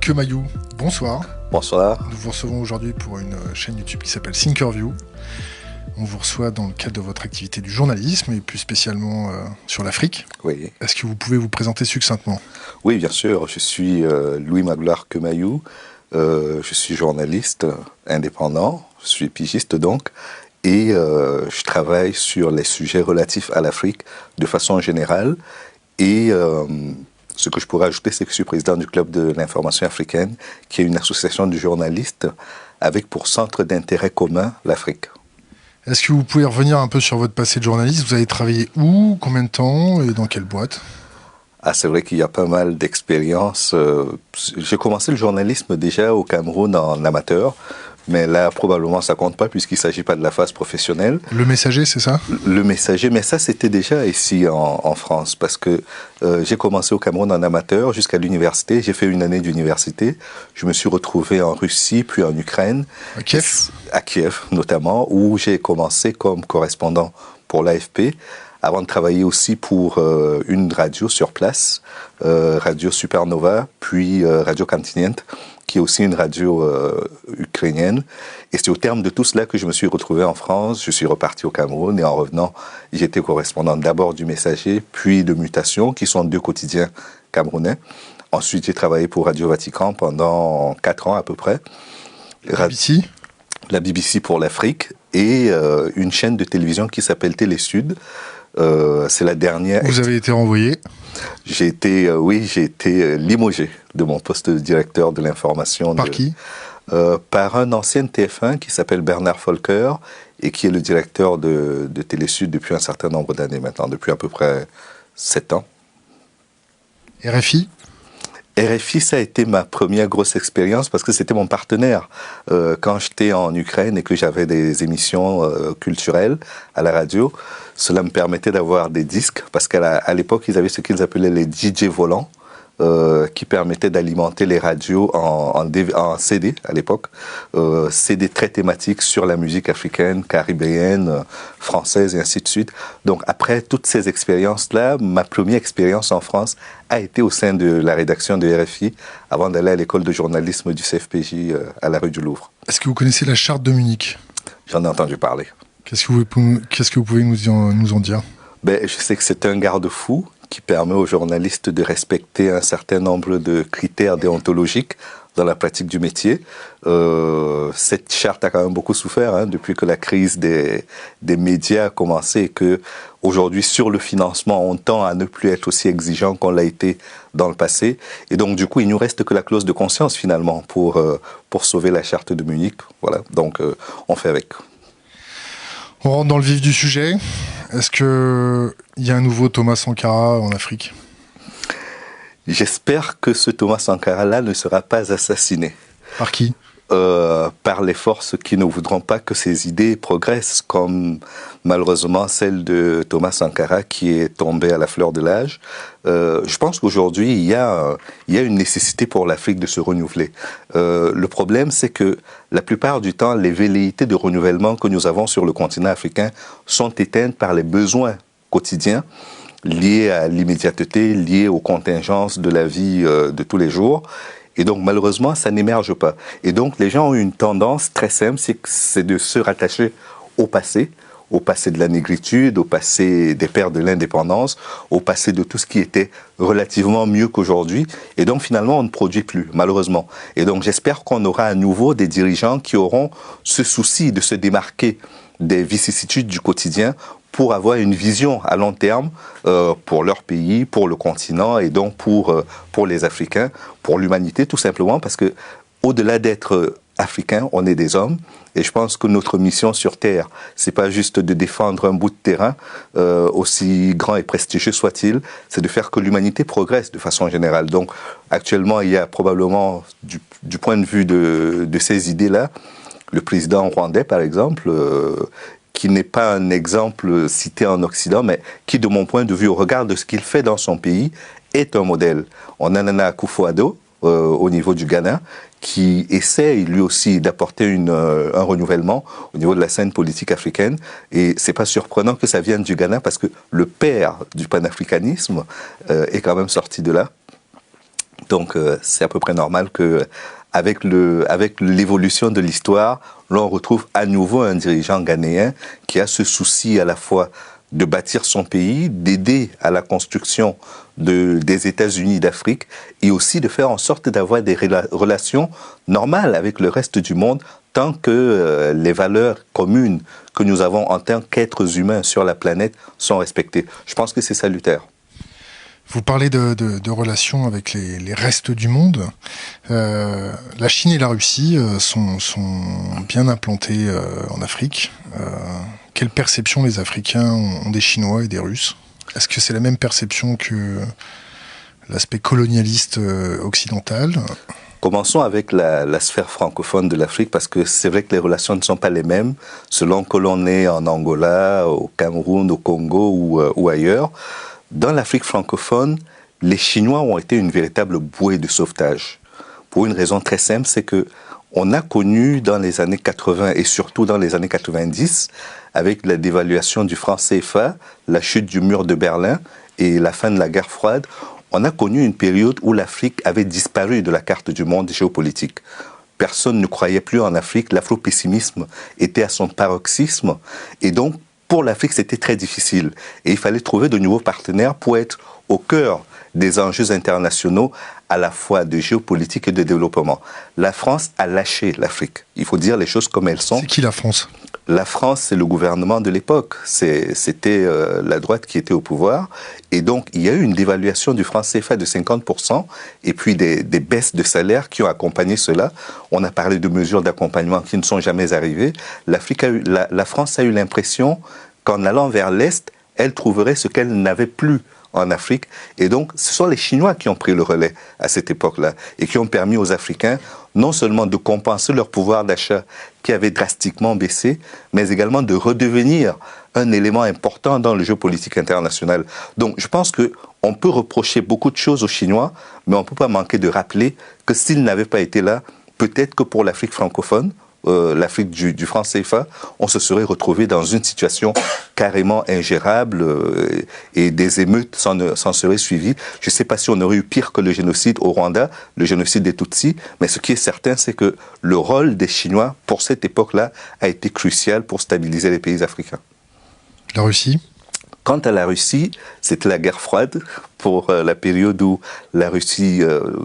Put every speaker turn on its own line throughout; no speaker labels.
Kemayou, bonsoir.
Bonsoir.
Nous vous recevons aujourd'hui pour une chaîne YouTube qui s'appelle Thinkerview. On vous reçoit dans le cadre de votre activité du journalisme et plus spécialement sur l'Afrique.
Oui.
Est-ce que vous pouvez vous présenter succinctement?
Oui, bien sûr. Je suis Louis Magloire Kemayou. Je suis journaliste indépendant. Je suis pigiste donc. Et je travaille sur les sujets relatifs à l'Afrique de façon générale. Et ce que je pourrais ajouter, c'est que je suis président du Club de l'information africaine, qui est une association de journalistes avec pour centre d'intérêt commun l'Afrique.
Est-ce que vous pouvez revenir un peu sur votre passé de journaliste? Vous avez travaillé où, combien de temps et dans quelle boîte?
Ah, c'est vrai qu'il y a pas mal d'expériences. J'ai commencé le journalisme déjà au Cameroun en amateur, mais là, probablement, ça compte pas puisqu'il ne s'agit pas de la phase professionnelle.
Le Messager, c'est ça?
Le Messager, mais ça, c'était déjà ici en France parce que j'ai commencé au Cameroun en amateur jusqu'à l'université. J'ai fait une année d'université. Je me suis retrouvé en Russie, puis en Ukraine.
À Kiev?
À Kiev, notamment, où j'ai commencé comme correspondant pour l'AFP, avant de travailler aussi pour une radio sur place, Radio Supernova, puis Radio Continent, qui est aussi une radio ukrainienne. Et c'est au terme de tout cela que je me suis retrouvé en France. Je suis reparti au Cameroun et en revenant, j'étais correspondant d'abord du Messager, puis de Mutation, qui sont deux quotidiens camerounais. Ensuite, j'ai travaillé pour Radio Vatican pendant 4 ans à peu près.
BBC?
La BBC pour l'Afrique et une chaîne de télévision qui s'appelle Télé Sud. C'est la dernière.
Vous avez été renvoyé?
J'ai été limogé de mon poste de directeur de l'information.
Par qui?
Par un ancien TF1 qui s'appelle Bernard Volker et qui est le directeur de Télé Sud depuis un certain nombre d'années maintenant, depuis à peu près 7 ans.
RFI?
RFI, ça a été ma première grosse expérience parce que c'était mon partenaire quand j'étais en Ukraine et que j'avais des émissions culturelles à la radio. Cela me permettait d'avoir des disques parce qu'à l'époque, ils avaient ce qu'ils appelaient les DJ volants qui permettaient d'alimenter les radios en CD à l'époque. CD très thématiques sur la musique africaine, caribéenne, française et ainsi de suite. Donc après toutes ces expériences-là, ma première expérience en France a été au sein de la rédaction de RFI avant d'aller à l'école de journalisme du CFPJ à la rue du Louvre.
Est-ce que vous connaissez la charte de Munich?
J'en ai entendu parler.
Qu'est-ce que vous pouvez nous en dire?
Je sais que c'est un garde-fou qui permet aux journalistes de respecter un certain nombre de critères déontologiques dans la pratique du métier. Cette charte a quand même beaucoup souffert depuis que la crise des médias a commencé et que aujourd'hui sur le financement, on tend à ne plus être aussi exigeant qu'on l'a été dans le passé. Et donc du coup, il nous reste que la clause de conscience finalement pour sauver la charte de Munich. Voilà, donc on fait avec.
On rentre dans le vif du sujet. Est-ce qu'il y a un nouveau Thomas Sankara en Afrique?
J'espère que ce Thomas Sankara-là ne sera pas assassiné.
Par qui?
Par les forces qui ne voudront pas que ses idées progressent, comme malheureusement celle de Thomas Sankara qui est tombé à la fleur de l'âge. Je pense qu'aujourd'hui, il y a une nécessité pour l'Afrique de se renouveler. Le problème, c'est que la plupart du temps, les velléités de renouvellement que nous avons sur le continent africain sont éteintes par les besoins quotidiens liés à l'immédiateté, liés aux contingences de la vie de tous les jours. Et donc, malheureusement, ça n'émerge pas. Et donc, les gens ont une tendance très simple, c'est de se rattacher au passé de la négritude, au passé des pères de l'indépendance, au passé de tout ce qui était relativement mieux qu'aujourd'hui. Et donc, finalement, on ne produit plus, malheureusement. Et donc, j'espère qu'on aura à nouveau des dirigeants qui auront ce souci de se démarquer des vicissitudes du quotidien pour avoir une vision à long terme pour leur pays, pour le continent et donc pour les Africains, pour l'humanité tout simplement parce que au-delà d'être Africains, on est des hommes et je pense que notre mission sur Terre, c'est pas juste de défendre un bout de terrain aussi grand et prestigieux soit-il, c'est de faire que l'humanité progresse de façon générale. Donc actuellement, il y a probablement du point de vue de ces idées-là, le président rwandais par exemple, qui n'est pas un exemple cité en Occident, mais qui, de mon point de vue, au regard de ce qu'il fait dans son pays, est un modèle. On a Nana Akufo-Addo au niveau du Ghana, qui essaye lui aussi d'apporter un renouvellement au niveau de la scène politique africaine. Et c'est pas surprenant que ça vienne du Ghana, parce que le père du panafricanisme est quand même sorti de là. Donc c'est à peu près normal que avec l'évolution de l'histoire, l'on retrouve à nouveau un dirigeant ghanéen qui a ce souci à la fois de bâtir son pays, d'aider à la construction des États-Unis d'Afrique et aussi de faire en sorte d'avoir des relations normales avec le reste du monde tant que les valeurs communes que nous avons en tant qu'êtres humains sur la planète sont respectées. Je pense que c'est salutaire.
Vous parlez de relations avec les restes du monde. La Chine et la Russie sont bien implantées en Afrique. Quelle perception les Africains ont des Chinois et des Russes? Est-ce que c'est la même perception que l'aspect colonialiste occidental?
Commençons avec la sphère francophone de l'Afrique parce que c'est vrai que les relations ne sont pas les mêmes selon que l'on est en Angola, au Cameroun, au Congo ou ailleurs. Dans l'Afrique francophone, les Chinois ont été une véritable bouée de sauvetage. Pour une raison très simple, c'est que on a connu dans les années 80 et surtout dans les années 90, avec la dévaluation du franc CFA, la chute du mur de Berlin et la fin de la guerre froide, on a connu une période où l'Afrique avait disparu de la carte du monde géopolitique. Personne ne croyait plus en Afrique, l'afro-pessimisme était à son paroxysme et donc pour l'Afrique, c'était très difficile. Et il fallait trouver de nouveaux partenaires pour être au cœur des enjeux internationaux, à la fois de géopolitique et de développement. La France a lâché l'Afrique. Il faut dire les choses comme elles sont.
C'est qui la France?
La France, c'est le gouvernement de l'époque. C'était la droite qui était au pouvoir. Et donc, il y a eu une dévaluation du franc CFA de 50% et puis des baisses de salaire qui ont accompagné cela. On a parlé de mesures d'accompagnement qui ne sont jamais arrivées. La France a eu l'impression qu'en allant vers l'Est, elle trouverait ce qu'elle n'avait plus en Afrique. Et donc, ce sont les Chinois qui ont pris le relais à cette époque-là et qui ont permis aux Africains non seulement de compenser leur pouvoir d'achat qui avait drastiquement baissé, mais également de redevenir un élément important dans le jeu politique international. Donc, je pense qu'on peut reprocher beaucoup de choses aux Chinois, mais on ne peut pas manquer de rappeler que s'ils n'avaient pas été là, peut-être que pour l'Afrique francophone, l'Afrique du franc CFA, on se serait retrouvé dans une situation carrément ingérable et des émeutes s'en seraient suivies. Je ne sais pas si on aurait eu pire que le génocide au Rwanda, le génocide des Tutsis, mais ce qui est certain, c'est que le rôle des Chinois, pour cette époque-là, a été crucial pour stabiliser les pays africains.
La Russie ?
Quant à la Russie, c'était la guerre froide pour la période où la Russie,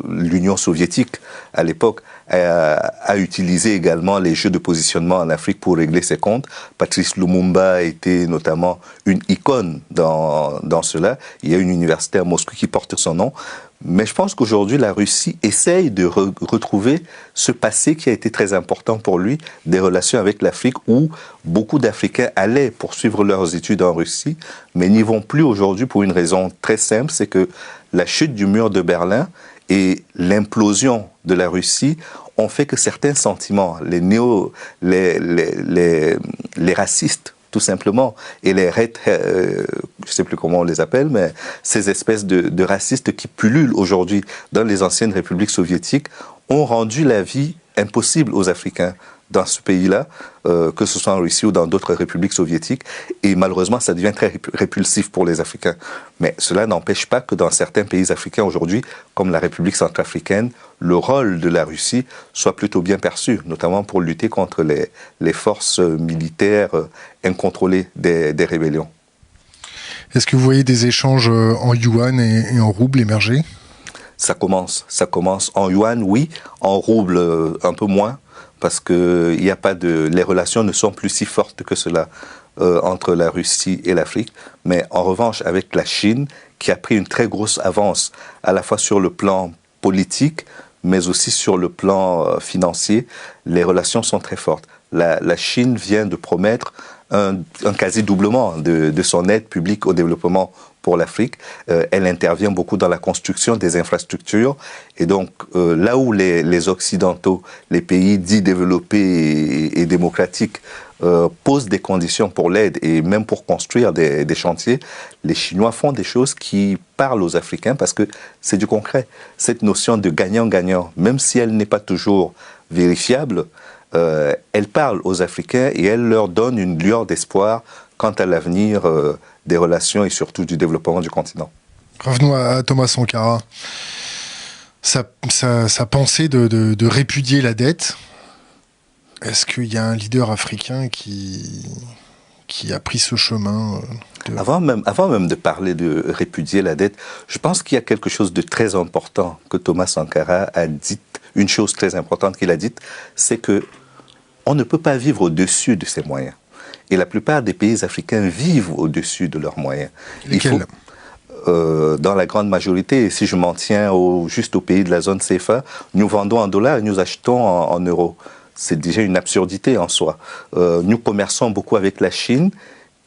l'Union soviétique à l'époque, a utilisé également les jeux de positionnement en Afrique pour régler ses comptes. Patrice Lumumba était notamment une icône dans cela. Il y a une université à Moscou qui porte son nom. Mais je pense qu'aujourd'hui, la Russie essaye de retrouver ce passé qui a été très important pour lui, des relations avec l'Afrique où beaucoup d'Africains allaient poursuivre leurs études en Russie, mais n'y vont plus aujourd'hui pour une raison très simple, c'est que la chute du mur de Berlin et l'implosion de la Russie ont fait que certains sentiments, les racistes, tout simplement, et les je ne sais plus comment on les appelle, mais ces espèces de racistes qui pullulent aujourd'hui dans les anciennes républiques soviétiques ont rendu la vie impossible aux Africains dans ce pays-là, que ce soit en Russie ou dans d'autres républiques soviétiques, et malheureusement ça devient très répulsif pour les Africains. Mais cela n'empêche pas que dans certains pays africains aujourd'hui, comme la République centrafricaine, le rôle de la Russie soit plutôt bien perçu, notamment pour lutter contre les forces militaires incontrôlées des rébellions.
Est-ce que vous voyez des échanges en yuan et en rouble émerger ?
Ça commence en yuan, oui, en rouble un peu moins, parce que les relations ne sont plus si fortes que cela entre la Russie et l'Afrique. Mais en revanche, avec la Chine, qui a pris une très grosse avance, à la fois sur le plan politique, mais aussi sur le plan financier, les relations sont très fortes. La Chine vient de promettre un quasi-doublement de son aide publique au développement pour l'Afrique. Elle intervient beaucoup dans la construction des infrastructures. Et donc, là où les Occidentaux, les pays dits développés et démocratiques, posent des conditions pour l'aide et même pour construire des chantiers, les Chinois font des choses qui parlent aux Africains parce que c'est du concret. Cette notion de gagnant-gagnant, même si elle n'est pas toujours vérifiable, elle parle aux Africains et elle leur donne une lueur d'espoir quant à l'avenir des relations et surtout du développement du continent.
Revenons à Thomas Sankara. sa pensée de répudier la dette. Est-ce qu'il y a un leader africain qui a pris ce chemin
Avant même de parler de répudier la dette, je pense qu'il y a quelque chose de très important que Thomas Sankara a dit. Une chose très importante qu'il a dite, c'est que on ne peut pas vivre au-dessus de ses moyens. Et la plupart des pays africains vivent au-dessus de leurs moyens.
Lesquels?
Dans la grande majorité, si je m'en tiens juste aux pays de la zone CFA, nous vendons en dollars et nous achetons en euros. C'est déjà une absurdité en soi. Nous commerçons beaucoup avec la Chine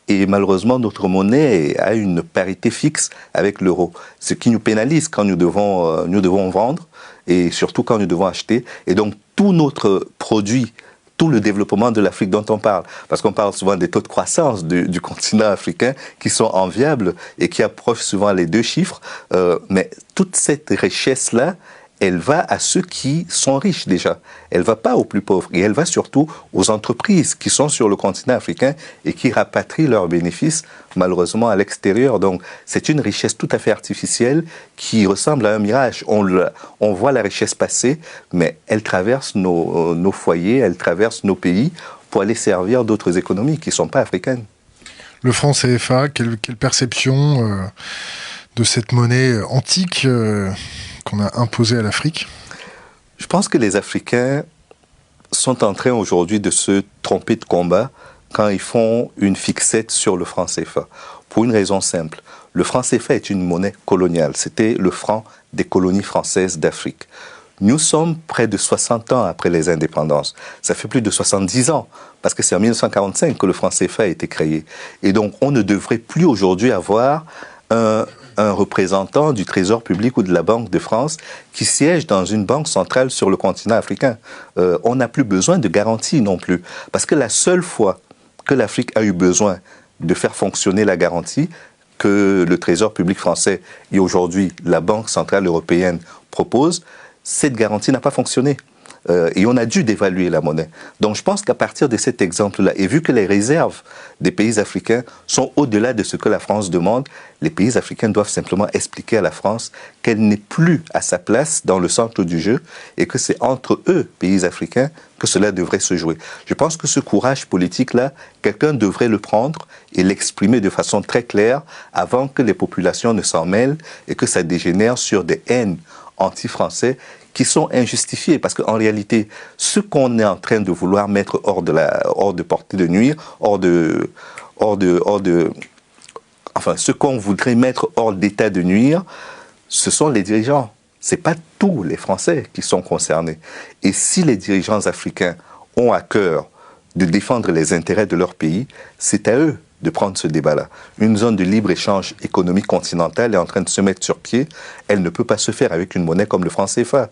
et malheureusement notre monnaie a une parité fixe avec l'euro, ce qui nous pénalise quand nous devons vendre et surtout quand nous devons acheter. Et donc tout notre produit, tout le développement de l'Afrique dont on parle, parce qu'on parle souvent des taux de croissance du continent africain qui sont enviables et qui approchent souvent les 2 chiffres, mais toute cette richesse-là, elle va à ceux qui sont riches déjà. Elle ne va pas aux plus pauvres. Et elle va surtout aux entreprises qui sont sur le continent africain et qui rapatrient leurs bénéfices, malheureusement, à l'extérieur. Donc, c'est une richesse tout à fait artificielle qui ressemble à un mirage. On voit la richesse passer, mais elle traverse nos foyers, elle traverse nos pays pour aller servir d'autres économies qui ne sont pas africaines.
Le franc CFA, quelle perception de cette monnaie antique qu'on a imposée à l'Afrique?
Je pense que les Africains sont en train aujourd'hui de se tromper de combat quand ils font une fixette sur le franc CFA. Pour une raison simple. Le franc CFA est une monnaie coloniale. C'était le franc des colonies françaises d'Afrique. Nous sommes près de 60 ans après les indépendances. Ça fait plus de 70 ans, parce que c'est en 1945 que le franc CFA a été créé. Et donc, on ne devrait plus aujourd'hui avoir un représentant du Trésor public ou de la Banque de France qui siège dans une banque centrale sur le continent africain. On n'a plus besoin de garantie non plus. Parce que la seule fois que l'Afrique a eu besoin de faire fonctionner la garantie que le Trésor public français et aujourd'hui la Banque centrale européenne proposent, cette garantie n'a pas fonctionné. Et on a dû dévaluer la monnaie. Donc je pense qu'à partir de cet exemple-là, et vu que les réserves des pays africains sont au-delà de ce que la France demande, les pays africains doivent simplement expliquer à la France qu'elle n'est plus à sa place dans le centre du jeu et que c'est entre eux, pays africains, que cela devrait se jouer. Je pense que ce courage politique-là, quelqu'un devrait le prendre et l'exprimer de façon très claire avant que les populations ne s'en mêlent et que ça dégénère sur des haines anti-français qui sont injustifiés, parce qu'en réalité, ce qu'on est en train de vouloir mettre hors de portée de nuire, enfin, ce qu'on voudrait mettre hors d'état de nuire, ce sont les dirigeants. Ce n'est pas tous les Français qui sont concernés. Et si les dirigeants africains ont à cœur de défendre les intérêts de leur pays, c'est à eux de prendre ce débat-là. Une zone de libre-échange économique continentale est en train de se mettre sur pied. Elle ne peut pas se faire avec une monnaie comme le franc CFA.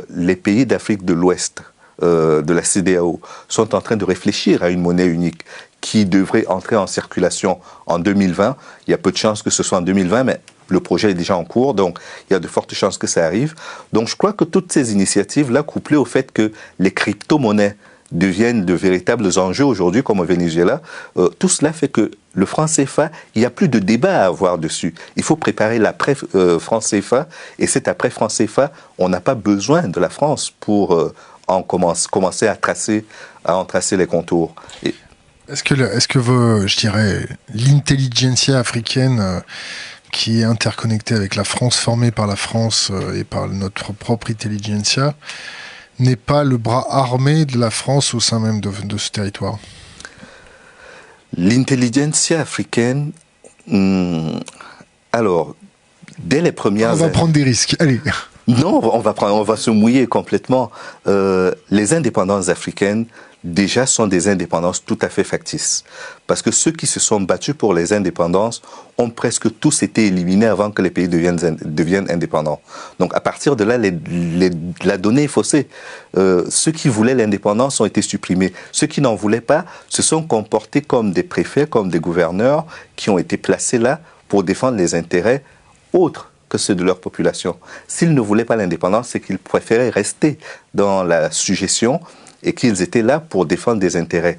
Les pays d'Afrique de l'Ouest, de la CEDEAO, sont en train de réfléchir à une monnaie unique qui devrait entrer en circulation en 2020. Il y a peu de chances que ce soit en 2020, mais le projet est déjà en cours, donc il y a de fortes chances que ça arrive. Donc je crois que toutes ces initiatives-là, couplées au fait que les crypto-monnaies deviennent de véritables enjeux aujourd'hui, comme au Venezuela, tout cela fait que le franc CFA, il n'y a plus de débat à avoir dessus. Il faut préparer l'après-franc CFA, et cet après-franc CFA, on n'a pas besoin de la France pour commencer à en tracer les contours.
Est-ce que je dirais, l'intelligentsia africaine qui est interconnectée avec la France, formée par la France et par notre propre intelligentsia, n'est pas le bras armé de la France au sein même de ce territoire?
L'intelligentsia africaine, alors, dès les premières années...
On va prendre des risques, allez.
Non, on va se mouiller complètement. Les indépendances africaines, déjà, sont des indépendances tout à fait factices. Parce que ceux qui se sont battus pour les indépendances ont presque tous été éliminés avant que les pays deviennent indépendants. Donc, à partir de là, la donnée est faussée. Ceux qui voulaient l'indépendance ont été supprimés. Ceux qui n'en voulaient pas se sont comportés comme des préfets, comme des gouverneurs qui ont été placés là pour défendre les intérêts autres que ceux de leur population. S'ils ne voulaient pas l'indépendance, c'est qu'ils préféraient rester dans la sujétion et qu'ils étaient là pour défendre des intérêts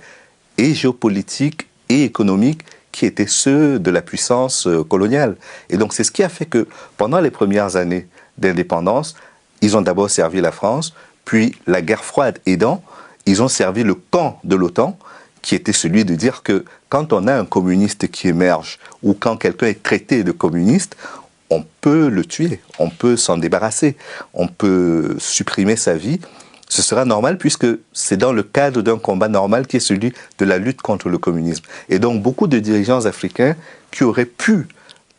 et géopolitiques et économiques qui étaient ceux de la puissance coloniale. Et donc c'est ce qui a fait que pendant les premières années d'indépendance, ils ont d'abord servi la France, puis la guerre froide aidant, ils ont servi le camp de l'OTAN, qui était celui de dire que quand on a un communiste qui émerge, ou quand quelqu'un est traité de communiste, on peut le tuer, on peut s'en débarrasser, on peut supprimer sa vie. Ce sera normal puisque c'est dans le cadre d'un combat normal qui est celui de la lutte contre le communisme. Et donc beaucoup de dirigeants africains qui auraient pu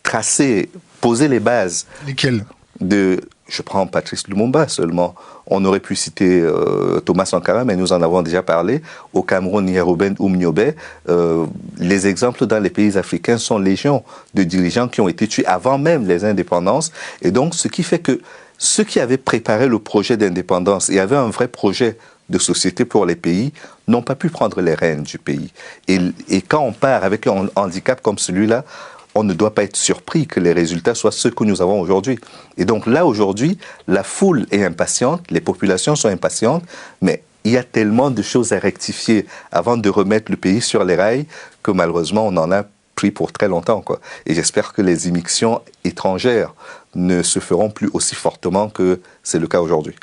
tracer, poser les bases.
Lesquels?
Je prends Patrice Lumumba seulement. On aurait pu citer Thomas Sankara, mais nous en avons déjà parlé. Au Cameroun, Yerouben Oumniobé. Les exemples dans les pays africains sont légion de dirigeants qui ont été tués avant même les indépendances. Et donc, ce qui fait que ceux qui avaient préparé le projet d'indépendance et avaient un vrai projet de société pour les pays n'ont pas pu prendre les rênes du pays. Et quand on part avec un handicap comme celui-là, on ne doit pas être surpris que les résultats soient ceux que nous avons aujourd'hui. Et donc là, aujourd'hui, la foule est impatiente, les populations sont impatientes, mais il y a tellement de choses à rectifier avant de remettre le pays sur les rails que malheureusement, on en a pris pour très longtemps, quoi. Et j'espère que les immixtions étrangères ne se feront plus aussi fortement que c'est le cas aujourd'hui.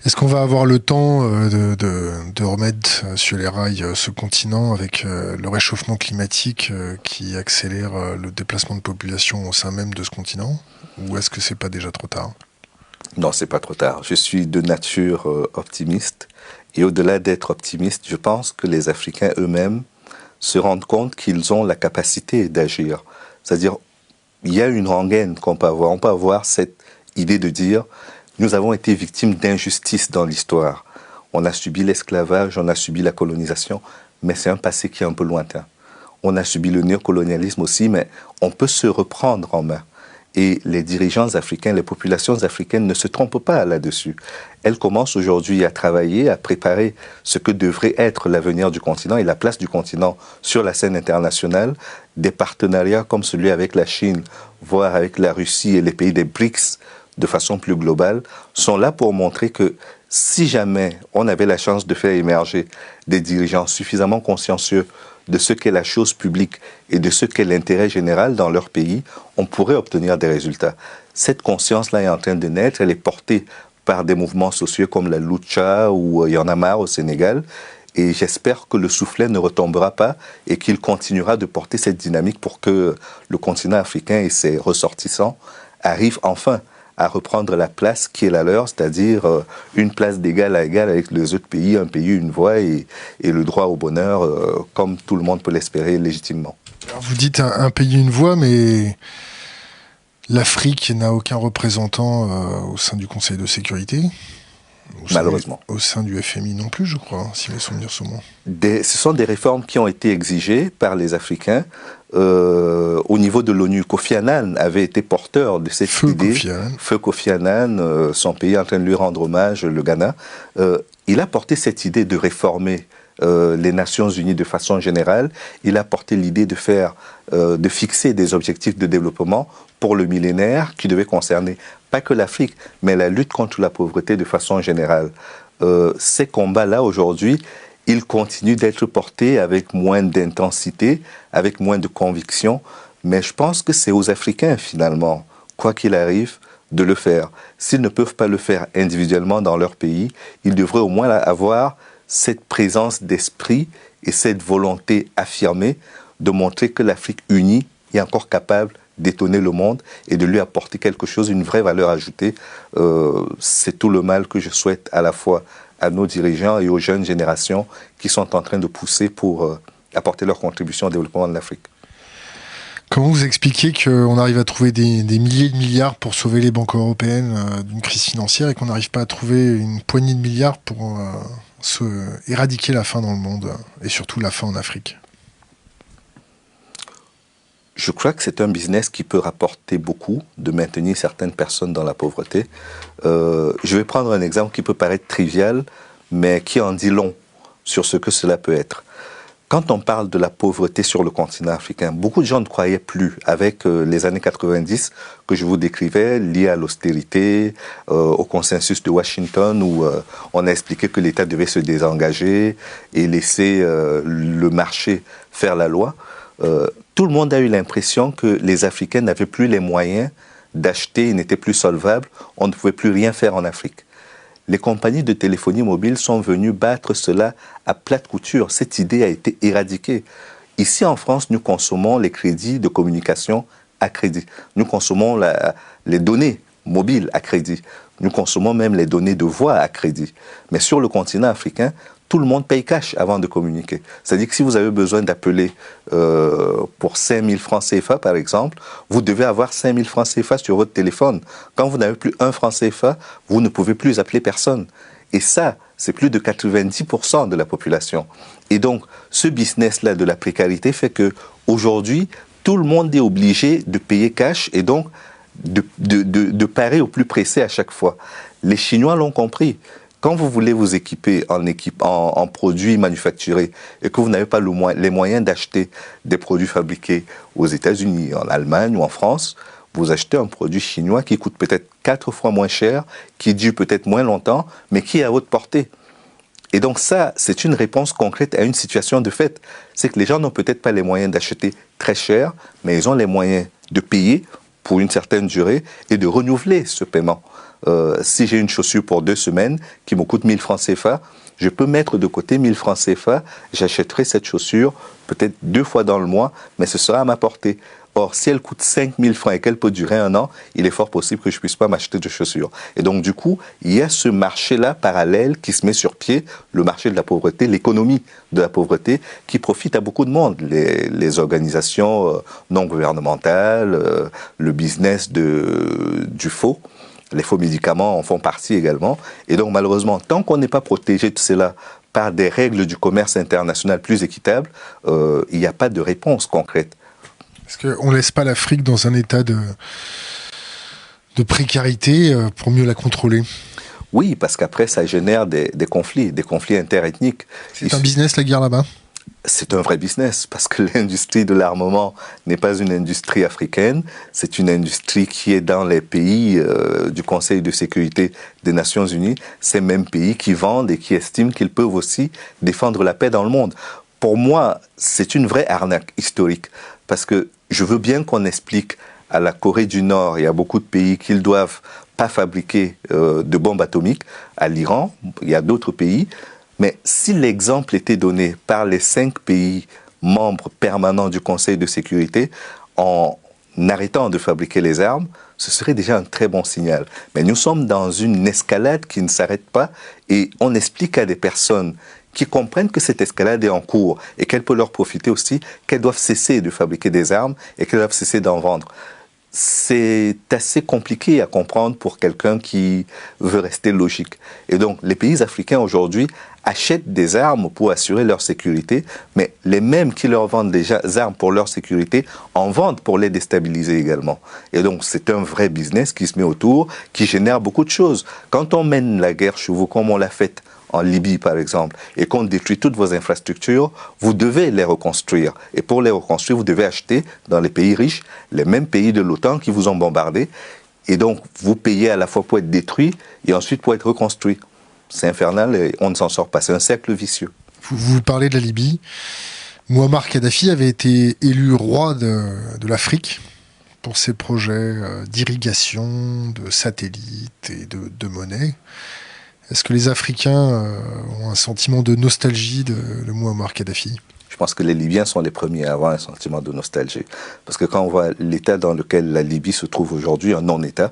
Est-ce qu'on va avoir le temps de remettre sur les rails ce continent avec le réchauffement climatique qui accélère le déplacement de population au sein même de ce continent? Ou est-ce que c'est pas déjà trop tard?
Non, c'est pas trop tard. Je suis de nature optimiste. Et au-delà d'être optimiste, je pense que les Africains eux-mêmes se rendent compte qu'ils ont la capacité d'agir. C'est-à-dire, il y a une rengaine qu'on peut avoir. On peut avoir cette idée de dire, nous avons été victimes d'injustice dans l'histoire. On a subi l'esclavage, on a subi la colonisation, mais c'est un passé qui est un peu lointain. On a subi le néocolonialisme aussi, mais on peut se reprendre en main. Et les dirigeants africains, les populations africaines ne se trompent pas là-dessus. Elles commencent aujourd'hui à travailler, à préparer ce que devrait être l'avenir du continent et la place du continent sur la scène internationale. Des partenariats comme celui avec la Chine, voire avec la Russie et les pays des BRICS, de façon plus globale, sont là pour montrer que si jamais on avait la chance de faire émerger des dirigeants suffisamment consciencieux de ce qu'est la chose publique et de ce qu'est l'intérêt général dans leur pays, on pourrait obtenir des résultats. Cette conscience-là est en train de naître, elle est portée par des mouvements sociaux comme la Lucha ou Y en a marre au Sénégal, et j'espère que le soufflet ne retombera pas et qu'il continuera de porter cette dynamique pour que le continent africain et ses ressortissants arrivent enfin à reprendre la place qui est la leur, c'est-à-dire une place d'égal à égal avec les autres pays, un pays, une voix et le droit au bonheur, comme tout le monde peut l'espérer légitimement.
Alors vous dites un pays, une voix, mais l'Afrique n'a aucun représentant au sein du Conseil de sécurité.
Malheureusement.
Au sein du FMI non plus, je crois, si mes souvenirs sont bons.
Ce sont des réformes qui ont été exigées par les Africains. Au niveau de l'ONU, Kofi Annan avait été porteur de cette idée. Feu Kofi Annan, son pays est en train de lui rendre hommage, le Ghana. Il a porté cette idée de réformer les Nations Unies de façon générale. Il a porté l'idée de fixer des objectifs de développement pour le millénaire qui devaient concerner pas que l'Afrique, mais la lutte contre la pauvreté de façon générale. Ces combats-là, aujourd'hui, ils continuent d'être portés avec moins d'intensité, avec moins de conviction, mais je pense que c'est aux Africains, finalement, quoi qu'il arrive, de le faire. S'ils ne peuvent pas le faire individuellement dans leur pays, ils devraient au moins avoir cette présence d'esprit et cette volonté affirmée de montrer que l'Afrique unie est encore capable d'étonner le monde et de lui apporter quelque chose, une vraie valeur ajoutée. C'est tout le mal que je souhaite à la fois à nos dirigeants et aux jeunes générations qui sont en train de pousser pour apporter leur contribution au développement de l'Afrique.
Comment vous expliquez qu'on arrive à trouver des milliers de milliards pour sauver les banques européennes d'une crise financière et qu'on n'arrive pas à trouver une poignée de milliards pour éradiquer la faim dans le monde et surtout la faim en Afrique?
Je crois que c'est un business qui peut rapporter beaucoup, de maintenir certaines personnes dans la pauvreté. Je vais prendre un exemple qui peut paraître trivial, mais qui en dit long sur ce que cela peut être. Quand on parle de la pauvreté sur le continent africain, beaucoup de gens ne croyaient plus, avec les années 90 que je vous décrivais, liées à l'austérité, au consensus de Washington, où on a expliqué que l'État devait se désengager et laisser le marché faire la loi. Tout le monde a eu l'impression que les Africains n'avaient plus les moyens d'acheter n'était plus solvable, on ne pouvait plus rien faire en Afrique. Les compagnies de téléphonie mobile sont venues battre cela à plate couture. Cette idée a été éradiquée. Ici en France, nous consommons les crédits de communication à crédit. Nous consommons les données mobiles à crédit. Nous consommons même les données de voix à crédit. Mais sur le continent africain, tout le monde paye cash avant de communiquer. C'est-à-dire que si vous avez besoin d'appeler pour 5 000 francs CFA, par exemple, vous devez avoir 5 000 francs CFA sur votre téléphone. Quand vous n'avez plus 1 franc CFA, vous ne pouvez plus appeler personne. Et ça, c'est plus de 90% de la population. Et donc, ce business-là de la précarité fait qu'aujourd'hui, tout le monde est obligé de payer cash et donc de parer au plus pressé à chaque fois. Les Chinois l'ont compris. Quand vous voulez vous équiper en produits manufacturés et que vous n'avez pas les moyens d'acheter des produits fabriqués aux États-Unis, en Allemagne ou en France, vous achetez un produit chinois qui coûte peut-être 4 fois moins cher, qui dure peut-être moins longtemps, mais qui est à votre portée. Et donc ça, c'est une réponse concrète à une situation de fait. C'est que les gens n'ont peut-être pas les moyens d'acheter très cher, mais ils ont les moyens de payer pour une certaine durée et de renouveler ce paiement. Si j'ai une chaussure pour 2 semaines qui me coûte 1000 francs CFA, je peux mettre de côté 1000 francs CFA, j'achèterai cette chaussure peut-être 2 fois dans le mois, mais ce sera à ma portée. Or, si elle coûte 5000 francs et qu'elle peut durer 1 an, il est fort possible que je ne puisse pas m'acheter de chaussures. Et donc, du coup, il y a ce marché-là parallèle qui se met sur pied, le marché de la pauvreté, l'économie de la pauvreté, qui profite à beaucoup de monde. Les organisations non gouvernementales, le business du faux. Les faux médicaments en font partie également. Et donc, malheureusement, tant qu'on n'est pas protégé de cela par des règles du commerce international plus équitables, il n'y a pas de réponse concrète.
Est-ce qu'on ne laisse pas l'Afrique dans un état de précarité pour mieux la contrôler?
Oui, parce qu'après, ça génère des conflits interethniques.
C'est un business, la guerre là-bas?
C'est un vrai business, parce que l'industrie de l'armement n'est pas une industrie africaine, c'est une industrie qui est dans les pays du Conseil de sécurité des Nations Unies, ces mêmes pays qui vendent et qui estiment qu'ils peuvent aussi défendre la paix dans le monde. Pour moi, c'est une vraie arnaque historique, parce que je veux bien qu'on explique à la Corée du Nord et à beaucoup de pays qu'ils ne doivent pas fabriquer de bombes atomiques, à l'Iran, il y a d'autres pays. Mais si l'exemple était donné par les 5 pays membres permanents du Conseil de sécurité en arrêtant de fabriquer les armes, ce serait déjà un très bon signal. Mais nous sommes dans une escalade qui ne s'arrête pas et on explique à des personnes qui comprennent que cette escalade est en cours et qu'elle peut leur profiter aussi, qu'elles doivent cesser de fabriquer des armes et qu'elles doivent cesser d'en vendre. C'est assez compliqué à comprendre pour quelqu'un qui veut rester logique. Et donc, les pays africains aujourd'hui achètent des armes pour assurer leur sécurité, mais les mêmes qui leur vendent des armes pour leur sécurité en vendent pour les déstabiliser également. Et donc, c'est un vrai business qui se met autour, qui génère beaucoup de choses. Quand on mène la guerre chez vous, comme on l'a fait en Libye, par exemple, et qu'on détruit toutes vos infrastructures, vous devez les reconstruire. Et pour les reconstruire, vous devez acheter dans les pays riches, les mêmes pays de l'OTAN qui vous ont bombardé. Et donc, vous payez à la fois pour être détruit et ensuite pour être reconstruit. C'est infernal et on ne s'en sort pas. C'est un cercle vicieux.
Vous parlez de la Libye. Muammar Kadhafi avait été élu roi de l'Afrique pour ses projets d'irrigation, de satellites et de monnaie. Est-ce que les Africains ont un sentiment de nostalgie de Muammar Kadhafi?
Je pense que les Libyens sont les premiers à avoir un sentiment de nostalgie. Parce que quand on voit l'état dans lequel la Libye se trouve aujourd'hui, un non-état,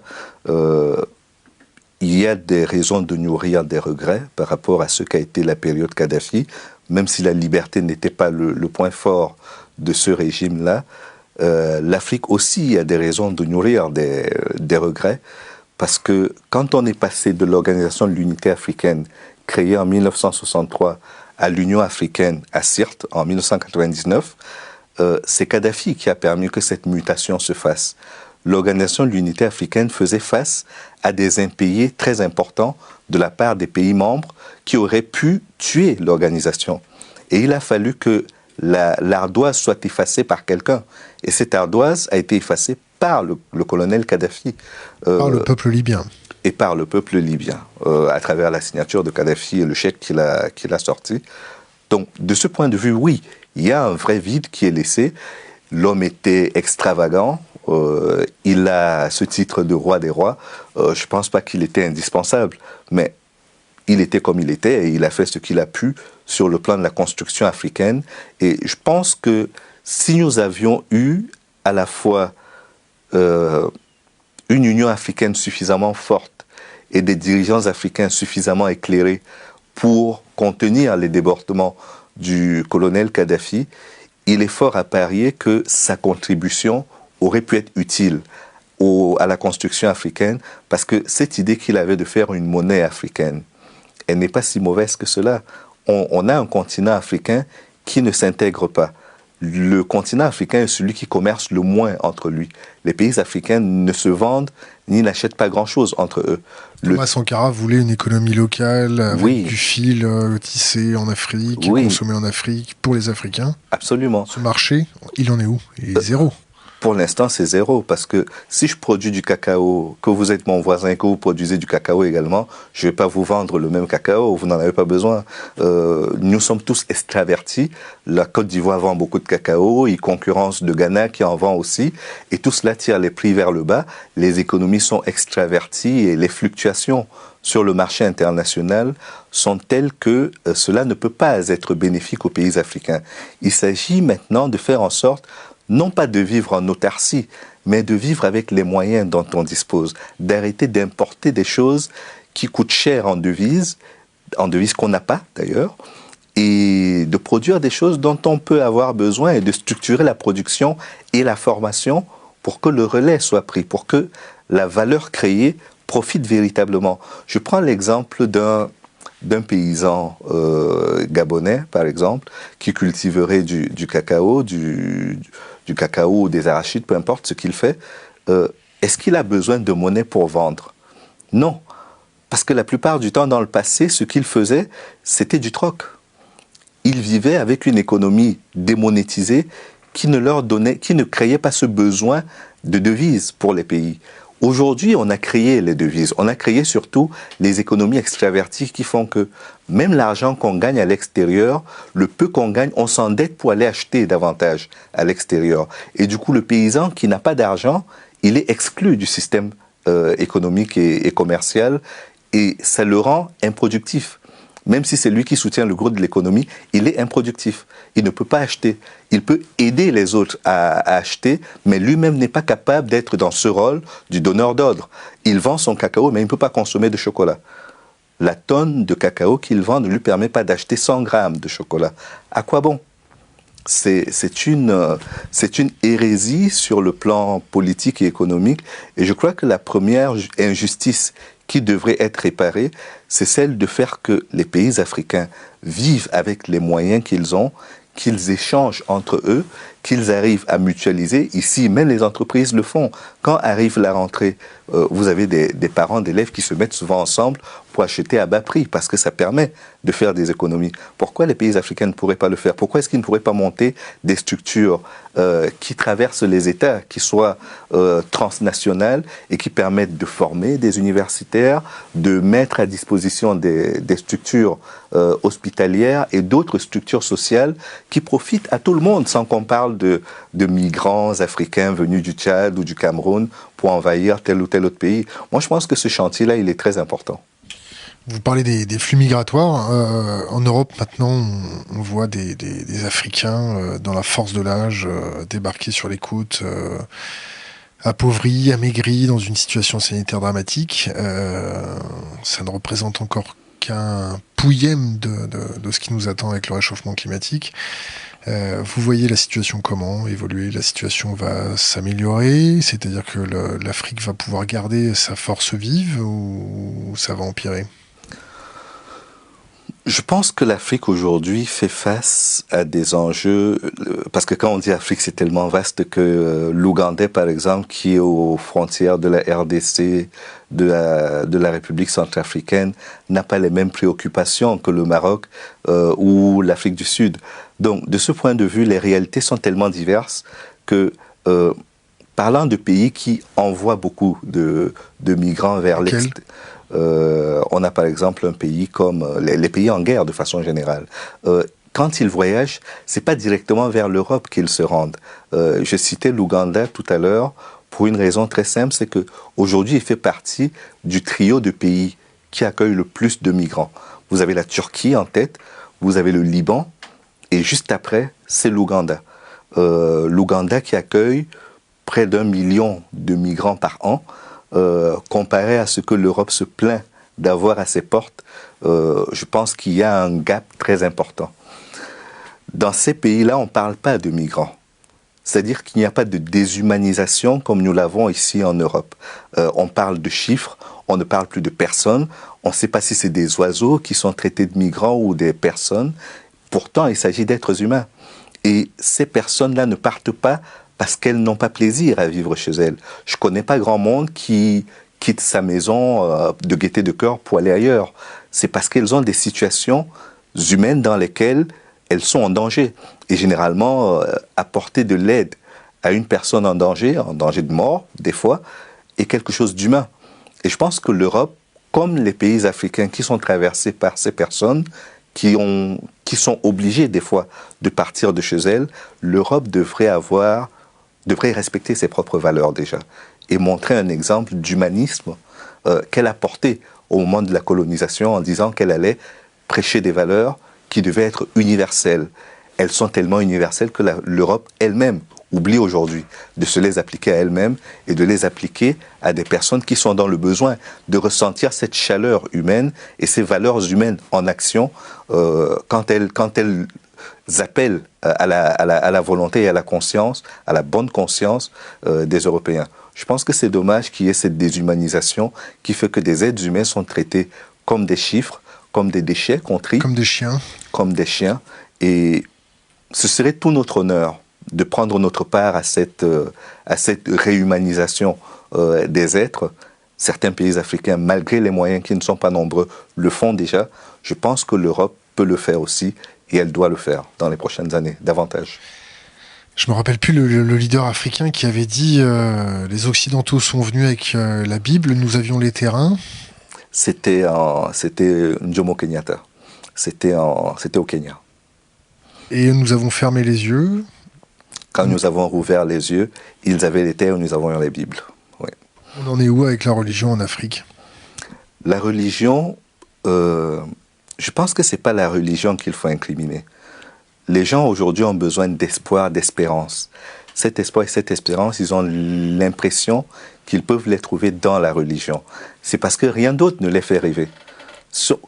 il y a des raisons de nourrir des regrets par rapport à ce qu'a été la période Kadhafi, même si la liberté n'était pas le point fort de ce régime-là. L'Afrique aussi a des raisons de nourrir des regrets. Parce que quand on est passé de l'Organisation de l'Unité africaine, créée en 1963, à l'Union africaine à Sirte en 1999, c'est Kadhafi qui a permis que cette mutation se fasse. L'Organisation de l'Unité africaine faisait face à des impayés très importants de la part des pays membres qui auraient pu tuer l'organisation. Et il a fallu que l'ardoise soit effacée par quelqu'un. Et cette ardoise a été effacée par le colonel Kadhafi.
Par le peuple libyen.
Et par le peuple libyen, à travers la signature de Kadhafi et le chèque qu'il a sorti. Donc, de ce point de vue, oui, il y a un vrai vide qui est laissé. L'homme était extravagant, il a ce titre de roi des rois. Je ne pense pas qu'il était indispensable, mais il était comme il était et il a fait ce qu'il a pu sur le plan de la construction africaine. Et je pense que si nous avions eu à la fois une Union africaine suffisamment forte et des dirigeants africains suffisamment éclairés pour contenir les débordements du colonel Kadhafi, il est fort à parier que sa contribution aurait pu être utile à la construction africaine, parce que cette idée qu'il avait de faire une monnaie africaine, elle n'est pas si mauvaise que cela. On a un continent africain qui ne s'intègre pas. Le continent africain est celui qui commerce le moins entre lui. Les pays africains ne se vendent ni n'achètent pas grand-chose entre eux.
Thomas Sankara voulait une économie locale avec
Oui.
du fil tissé en Afrique,
Oui.
consommé en Afrique pour les Africains.
Absolument.
Ce marché, il en est où? Il est zéro.
Pour l'instant, c'est zéro, parce que si je produis du cacao, que vous êtes mon voisin et que vous produisez du cacao également, je ne vais pas vous vendre le même cacao, vous n'en avez pas besoin. Nous sommes tous extravertis. La Côte d'Ivoire vend beaucoup de cacao, il concurrence de Ghana qui en vend aussi, et tout cela tire les prix vers le bas. Les économies sont extraverties et les fluctuations sur le marché international sont telles que cela ne peut pas être bénéfique aux pays africains. Il s'agit maintenant de faire en sorte non pas de vivre en autarcie, mais de vivre avec les moyens dont on dispose, d'arrêter d'importer des choses qui coûtent cher en devises qu'on n'a pas d'ailleurs, et de produire des choses dont on peut avoir besoin et de structurer la production et la formation pour que le relais soit pris, pour que la valeur créée profite véritablement. Je prends l'exemple d'un paysan gabonais, par exemple, qui cultiverait du cacao, du cacao ou des arachides, peu importe ce qu'il fait. Est-ce qu'il a besoin de monnaie pour vendre? Non. Parce que la plupart du temps, dans le passé, ce qu'il faisait, c'était du troc. Il vivait avec une économie démonétisée qui ne créait pas ce besoin de devises pour les pays. Aujourd'hui, on a créé les devises, on a créé surtout les économies extraverties qui font que même l'argent qu'on gagne à l'extérieur, le peu qu'on gagne, on s'endette pour aller acheter davantage à l'extérieur. Et du coup, le paysan qui n'a pas d'argent, il est exclu du système économique et commercial, et ça le rend improductif. Même si c'est lui qui soutient le gros de l'économie, il est improductif. Il ne peut pas acheter. Il peut aider les autres à acheter, mais lui-même n'est pas capable d'être dans ce rôle du donneur d'ordre. Il vend son cacao, mais il ne peut pas consommer de chocolat. La tonne de cacao qu'il vend ne lui permet pas d'acheter 100 grammes de chocolat. À quoi bon? C'est une hérésie sur le plan politique et économique. Et je crois que la première injustice qui devrait être réparée, c'est celle de faire que les pays africains vivent avec les moyens qu'ils ont, qu'ils échangent entre eux, qu'ils arrivent à mutualiser. Ici, même les entreprises le font. Quand arrive la rentrée, vous avez des parents d'élèves qui se mettent souvent ensemble pour acheter à bas prix, parce que ça permet de faire des économies. Pourquoi les pays africains ne pourraient pas le faire? Pourquoi est-ce qu'ils ne pourraient pas monter des structures qui traversent les États, qui soient transnationales et qui permettent de former des universitaires, de mettre à disposition des structures hospitalières et d'autres structures sociales qui profitent à tout le monde, sans qu'on parle de migrants africains venus du Tchad ou du Cameroun pour envahir tel ou tel autre pays. Moi, je pense que ce chantier-là, il est très important.
Vous parlez des flux migratoires. En Europe, maintenant, on voit des Africains dans la force de l'âge débarquer sur les côtes, appauvris, amaigris, dans une situation sanitaire dramatique. Ça ne représente encore qu'un pouillème de ce qui nous attend avec le réchauffement climatique. Vous voyez la situation comment évoluer? La situation va s'améliorer? C'est-à-dire que l'Afrique va pouvoir garder sa force vive ou ça va empirer?
Je pense que l'Afrique aujourd'hui fait face à des enjeux, parce que quand on dit Afrique, c'est tellement vaste que l'Ougandais, par exemple, qui est aux frontières de la RDC, de la République centrafricaine, n'a pas les mêmes préoccupations que le Maroc ou l'Afrique du Sud. Donc, de ce point de vue, les réalités sont tellement diverses que, parlant de pays qui envoient beaucoup de migrants vers l'extérieur, on a par exemple un pays comme les pays en guerre de façon générale. Quand ils voyagent, c'est pas directement vers l'Europe qu'ils se rendent. Je citais l'Ouganda tout à l'heure pour une raison très simple, c'est qu'aujourd'hui, il fait partie du trio de pays qui accueillent le plus de migrants. Vous avez la Turquie en tête, vous avez le Liban, et juste après, c'est l'Ouganda. L'Ouganda qui accueille près d'1 million de migrants par an, comparé à ce que l'Europe se plaint d'avoir à ses portes, je pense qu'il y a un gap très important. Dans ces pays-là, on ne parle pas de migrants. C'est-à-dire qu'il n'y a pas de déshumanisation comme nous l'avons ici en Europe. On parle de chiffres, on ne parle plus de personnes, on ne sait pas si c'est des oiseaux qui sont traités de migrants ou des personnes. Pourtant, il s'agit d'êtres humains. Et ces personnes-là ne partent pas parce qu'elles n'ont pas plaisir à vivre chez elles. Je ne connais pas grand monde qui quitte sa maison de gaieté de cœur pour aller ailleurs. C'est parce qu'elles ont des situations humaines dans lesquelles elles sont en danger. Et généralement, apporter de l'aide à une personne en danger de mort, des fois, est quelque chose d'humain. Et je pense que l'Europe, comme les pays africains qui sont traversés par ces personnes, qui sont obligées des fois de partir de chez elles, l'Europe devrait respecter ses propres valeurs déjà et montrer un exemple d'humanisme qu'elle a porté au moment de la colonisation en disant qu'elle allait prêcher des valeurs qui devaient être universelles. Elles sont tellement universelles que l'Europe elle-même oublie aujourd'hui de se les appliquer à elle-même et de les appliquer à des personnes qui sont dans le besoin de ressentir cette chaleur humaine et ces valeurs humaines en action quand elles appellent à la volonté et à la conscience, à la bonne conscience des Européens. Je pense que c'est dommage qu'il y ait cette déshumanisation qui fait que des êtres humains sont traités comme des chiffres, comme des déchets qu'on trie.
Comme des chiens.
Comme des chiens. Et ce serait tout notre honneur de prendre notre part à cette réhumanisation des êtres. Certains pays africains, malgré les moyens qui ne sont pas nombreux, le font déjà. Je pense que l'Europe peut le faire aussi et elle doit le faire dans les prochaines années, davantage.
Je me rappelle plus le leader africain qui avait dit les Occidentaux sont venus avec la Bible, nous avions les terrains.
C'était Jomo Kenyatta. C'était au Kenya.
Et nous avons fermé les yeux.
Quand nous avons rouvert les yeux, ils avaient les terres, nous avons eu les Bibles. Oui.
On en est où avec la religion en Afrique?
La religion, je pense que ce n'est pas la religion qu'il faut incriminer. Les gens aujourd'hui ont besoin d'espoir, d'espérance. Cet espoir et cette espérance, ils ont l'impression qu'ils peuvent les trouver dans la religion. C'est parce que rien d'autre ne les fait rêver.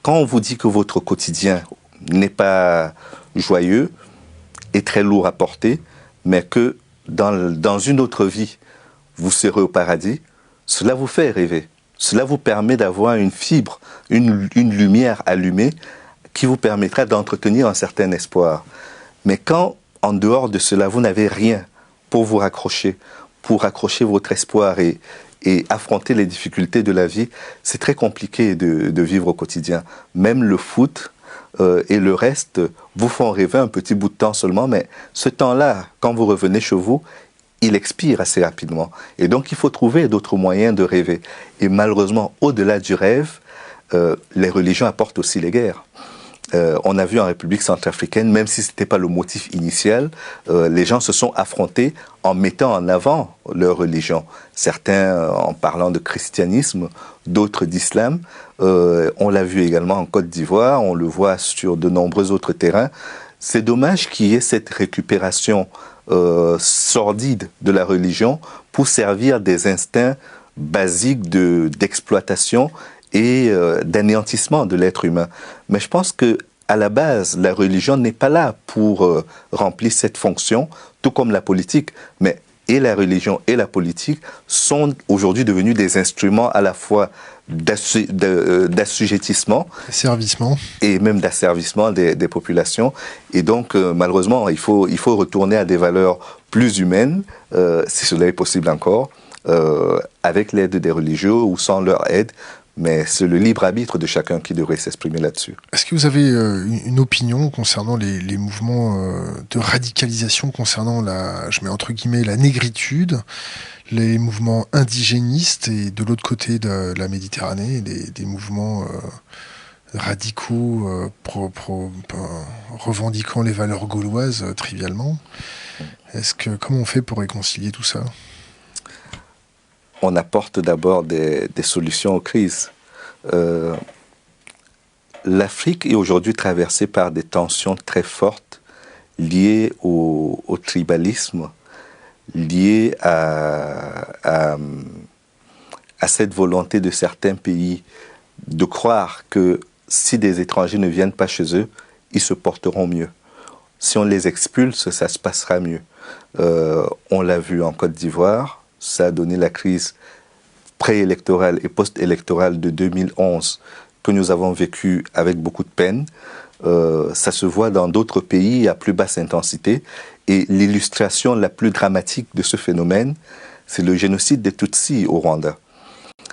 Quand on vous dit que votre quotidien n'est pas joyeux et très lourd à porter, mais que dans une autre vie, vous serez au paradis, cela vous fait rêver. Cela vous permet d'avoir une fibre, une lumière allumée qui vous permettra d'entretenir un certain espoir. Mais quand, en dehors de cela, vous n'avez rien pour vous raccrocher, pour accrocher votre espoir et affronter les difficultés de la vie, c'est très compliqué de vivre au quotidien. Même le foot et le reste vous font rêver un petit bout de temps seulement, mais ce temps-là, quand vous revenez chez vous, il expire assez rapidement. Et donc, il faut trouver d'autres moyens de rêver. Et malheureusement, au-delà du rêve, les religions apportent aussi les guerres. On a vu en République centrafricaine, même si ce n'était pas le motif initial, les gens se sont affrontés en mettant en avant leur religion. Certains en parlant de christianisme, d'autres d'islam. On l'a vu également en Côte d'Ivoire, on le voit sur de nombreux autres terrains. C'est dommage qu'il y ait cette récupération sordide de la religion pour servir des instincts basiques d'exploitation et d'anéantissement de l'être humain. Mais je pense que à la base, la religion n'est pas là pour remplir cette fonction, tout comme la politique. Mais et la religion et la politique sont aujourd'hui devenus des instruments à la fois d'assujettissement et même d'asservissement des populations. Et donc, malheureusement, il faut retourner à des valeurs plus humaines, si cela est possible encore, avec l'aide des religieux ou sans leur aide. Mais c'est le libre arbitre de chacun qui devrait s'exprimer là-dessus.
Est-ce que vous avez une opinion concernant les mouvements de radicalisation concernant je mets entre guillemets, la négritude, les mouvements indigénistes et de l'autre côté de la Méditerranée, des mouvements radicaux revendiquant les valeurs gauloises trivialement? Comment on fait pour réconcilier tout ça?
on apporte d'abord des solutions aux crises. L'Afrique est aujourd'hui traversée par des tensions très fortes liées au tribalisme, liées à cette volonté de certains pays de croire que si des étrangers ne viennent pas chez eux, ils se porteront mieux. Si on les expulse, ça se passera mieux. On l'a vu en Côte d'Ivoire, ça a donné la crise préélectorale et post-électorale de 2011 que nous avons vécue avec beaucoup de peine. Ça se voit dans d'autres pays à plus basse intensité. Et l'illustration la plus dramatique de ce phénomène, c'est le génocide des Tutsis au Rwanda.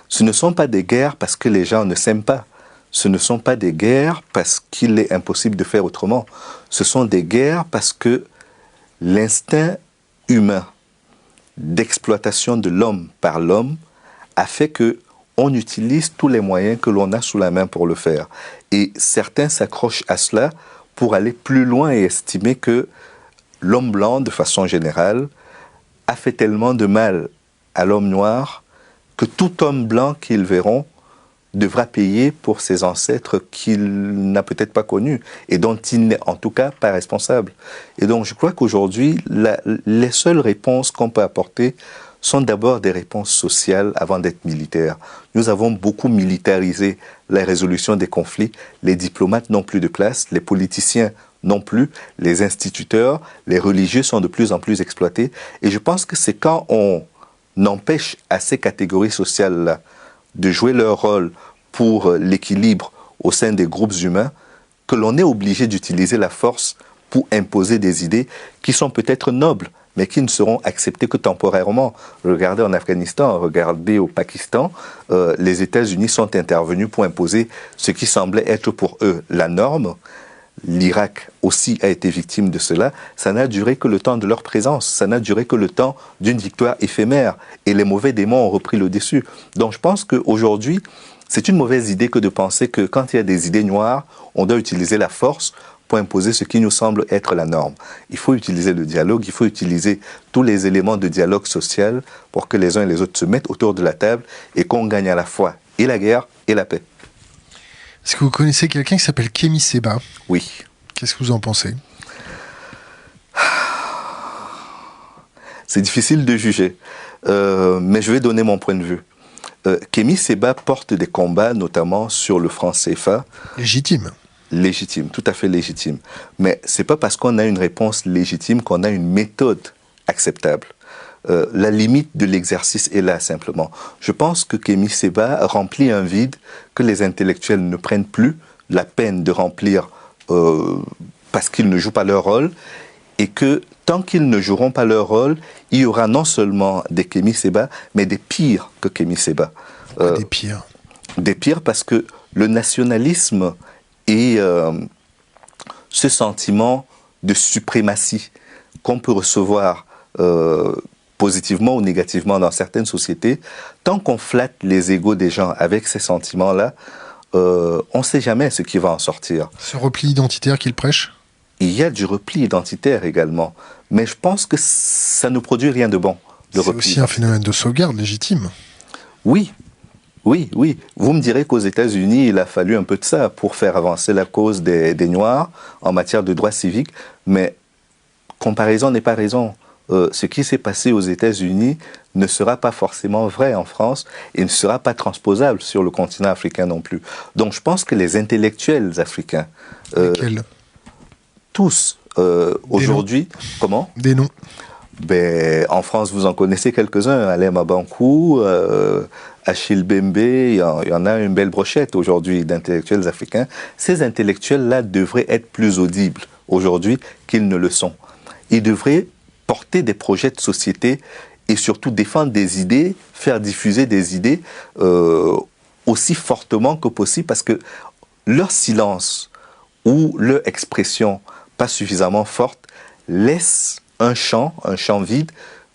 Ce ne sont pas des guerres parce que les gens ne s'aiment pas. Ce ne sont pas des guerres parce qu'il est impossible de faire autrement. Ce sont des guerres parce que l'instinct humain d'exploitation de l'homme par l'homme a fait que on utilise tous les moyens que l'on a sous la main pour le faire. Et certains s'accrochent à cela pour aller plus loin et estimer que l'homme blanc, de façon générale, a fait tellement de mal à l'homme noir que tout homme blanc qu'ils verront devra payer pour ses ancêtres qu'il n'a peut-être pas connus et dont il n'est en tout cas pas responsable. Et donc je crois qu'aujourd'hui, les seules réponses qu'on peut apporter sont d'abord des réponses sociales avant d'être militaires. Nous avons beaucoup militarisé la résolution des conflits. Les diplomates n'ont plus de place, les politiciens non plus, les instituteurs, les religieux sont de plus en plus exploités. Et je pense que c'est quand on empêche à ces catégories sociales-là de jouer leur rôle pour l'équilibre au sein des groupes humains que l'on est obligé d'utiliser la force pour imposer des idées qui sont peut-être nobles, mais qui ne seront acceptées que temporairement. Regardez en Afghanistan, regardez au Pakistan, les États-Unis sont intervenus pour imposer ce qui semblait être pour eux la norme. L'Irak aussi a été victime de cela. Ça n'a duré que le temps de leur présence, ça n'a duré que le temps d'une victoire éphémère. Et les mauvais démons ont repris le dessus. Donc je pense qu'aujourd'hui, c'est une mauvaise idée que de penser que quand il y a des idées noires, on doit utiliser la force pour imposer ce qui nous semble être la norme. Il faut utiliser le dialogue, il faut utiliser tous les éléments de dialogue social pour que les uns et les autres se mettent autour de la table et qu'on gagne à la fois et la guerre et la paix.
Est-ce que vous connaissez quelqu'un qui s'appelle Kémy Séba?
Oui.
Qu'est-ce que vous en pensez?
C'est difficile de juger, mais je vais donner mon point de vue. Kémy Séba porte des combats, notamment sur le franc CFA.
Légitime.
Légitime, tout à fait légitime. Mais ce n'est pas parce qu'on a une réponse légitime qu'on a une méthode acceptable. La limite de l'exercice est là, simplement. Je pense que Kémy Séba remplit un vide que les intellectuels ne prennent plus la peine de remplir parce qu'ils ne jouent pas leur rôle, et que tant qu'ils ne joueront pas leur rôle, il y aura non seulement des Kémy Séba, mais des pires que Kémy Séba.
Des pires.
Des pires parce que le nationalisme et ce sentiment de suprématie qu'on peut recevoir positivement ou négativement dans certaines sociétés, tant qu'on flatte les égos des gens avec ces sentiments-là, on ne sait jamais ce qui va en sortir.
Ce repli identitaire qu'il prêche?
Il y a du repli identitaire également, mais je pense que ça ne produit rien de bon.
C'est aussi un phénomène de sauvegarde légitime.
Oui. Oui, oui. Vous me direz qu'aux États-Unis, il a fallu un peu de ça pour faire avancer la cause des Noirs en matière de droits civiques, mais comparaison n'est pas raison. Ce qui s'est passé aux États-Unis ne sera pas forcément vrai en France et ne sera pas transposable sur le continent africain non plus. Donc je pense que les intellectuels africains, tous, aujourd'hui... Comment?
Des noms.
Ben, en France, vous en connaissez quelques-uns. Alain Mabankou, Achille Bembe, il y en a une belle brochette aujourd'hui d'intellectuels africains. Ces intellectuels-là devraient être plus audibles aujourd'hui qu'ils ne le sont. Ils devraient porter des projets de société et surtout défendre des idées, faire diffuser des idées aussi fortement que possible, parce que leur silence ou leur expression pas suffisamment forte laisse un champ vide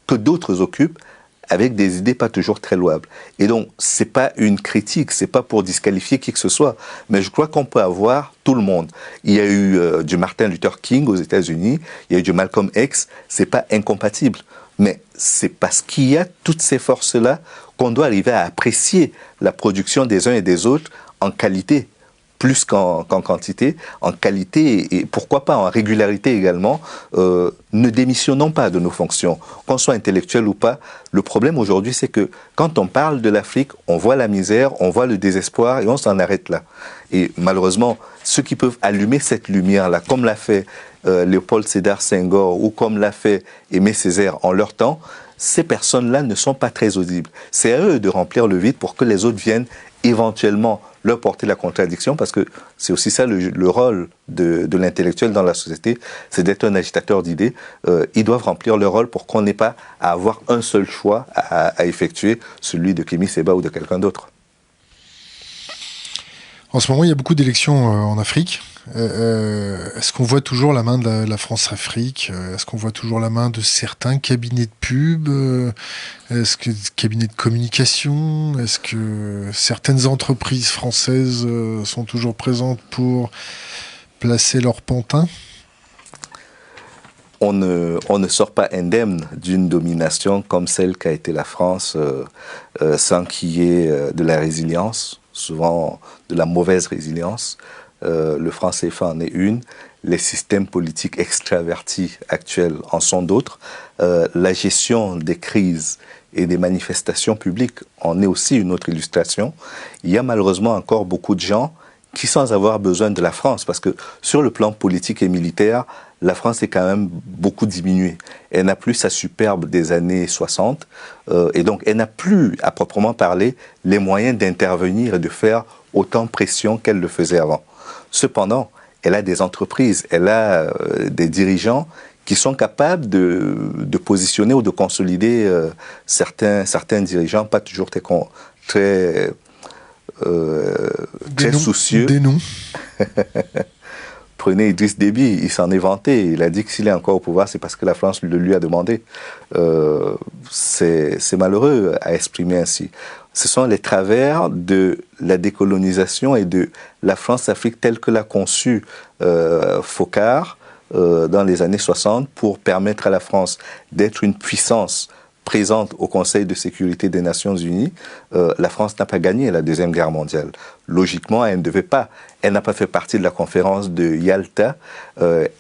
que d'autres occupent avec des idées pas toujours très louables. Et donc, c'est pas une critique, c'est pas pour disqualifier qui que ce soit, mais je crois qu'on peut avoir tout le monde. Il y a eu du Martin Luther King aux États-Unis, il y a eu du Malcolm X, c'est pas incompatible. Mais c'est parce qu'il y a toutes ces forces-là qu'on doit arriver à apprécier la production des uns et des autres en qualité, plus qu'en quantité, en qualité et pourquoi pas en régularité également. Ne démissionnons pas de nos fonctions, qu'on soit intellectuel ou pas. Le problème aujourd'hui, c'est que quand on parle de l'Afrique, on voit la misère, on voit le désespoir et on s'en arrête là. Et malheureusement, ceux qui peuvent allumer cette lumière-là, comme l'a fait Léopold Sédar Senghor ou comme l'a fait Aimé Césaire en leur temps, ces personnes-là ne sont pas très audibles. C'est à eux de remplir le vide pour que les autres viennent éventuellement leur porter la contradiction, parce que c'est aussi ça le rôle de l'intellectuel dans la société, c'est d'être un agitateur d'idées. Ils doivent remplir leur rôle pour qu'on n'ait pas à avoir un seul choix à effectuer, celui de Kémy Séba ou de quelqu'un d'autre.
En ce moment, il y a beaucoup d'élections en Afrique. Est-ce qu'on voit toujours la main de la France-Afrique? Est-ce qu'on voit toujours la main de certains cabinets de pub? Est-ce que des cabinets de communication? Est-ce que certaines entreprises françaises sont toujours présentes pour placer leur pantin?
On ne sort pas indemne d'une domination comme celle qu'a été la France sans qu'il y ait de la résilience, souvent de la mauvaise résilience. Le franc CFA en est une, les systèmes politiques extravertis actuels en sont d'autres. La gestion des crises et des manifestations publiques en est aussi une autre illustration. Il y a malheureusement encore beaucoup de gens qui, sans avoir besoin de la France, parce que sur le plan politique et militaire, la France est quand même beaucoup diminuée. Elle n'a plus sa superbe des années 60, et donc elle n'a plus, à proprement parler, les moyens d'intervenir et de faire autant pression qu'elle le faisait avant. Cependant, elle a des entreprises, elle a des dirigeants qui sont capables de positionner ou de consolider certains dirigeants, pas toujours très soucieux.
Des noms.
Prenez Idriss Déby, il s'en est vanté. Il a dit que s'il est encore au pouvoir, c'est parce que la France le lui a demandé. C'est malheureux à exprimer ainsi. Ce sont les travers de la décolonisation et de la France-Afrique telle que l'a conçue Foccart dans les années 60 pour permettre à la France d'être une puissance présente au Conseil de sécurité des Nations Unies. La France n'a pas gagné la Deuxième Guerre mondiale. Logiquement, elle ne devait pas. Elle n'a pas fait partie de la conférence de Yalta.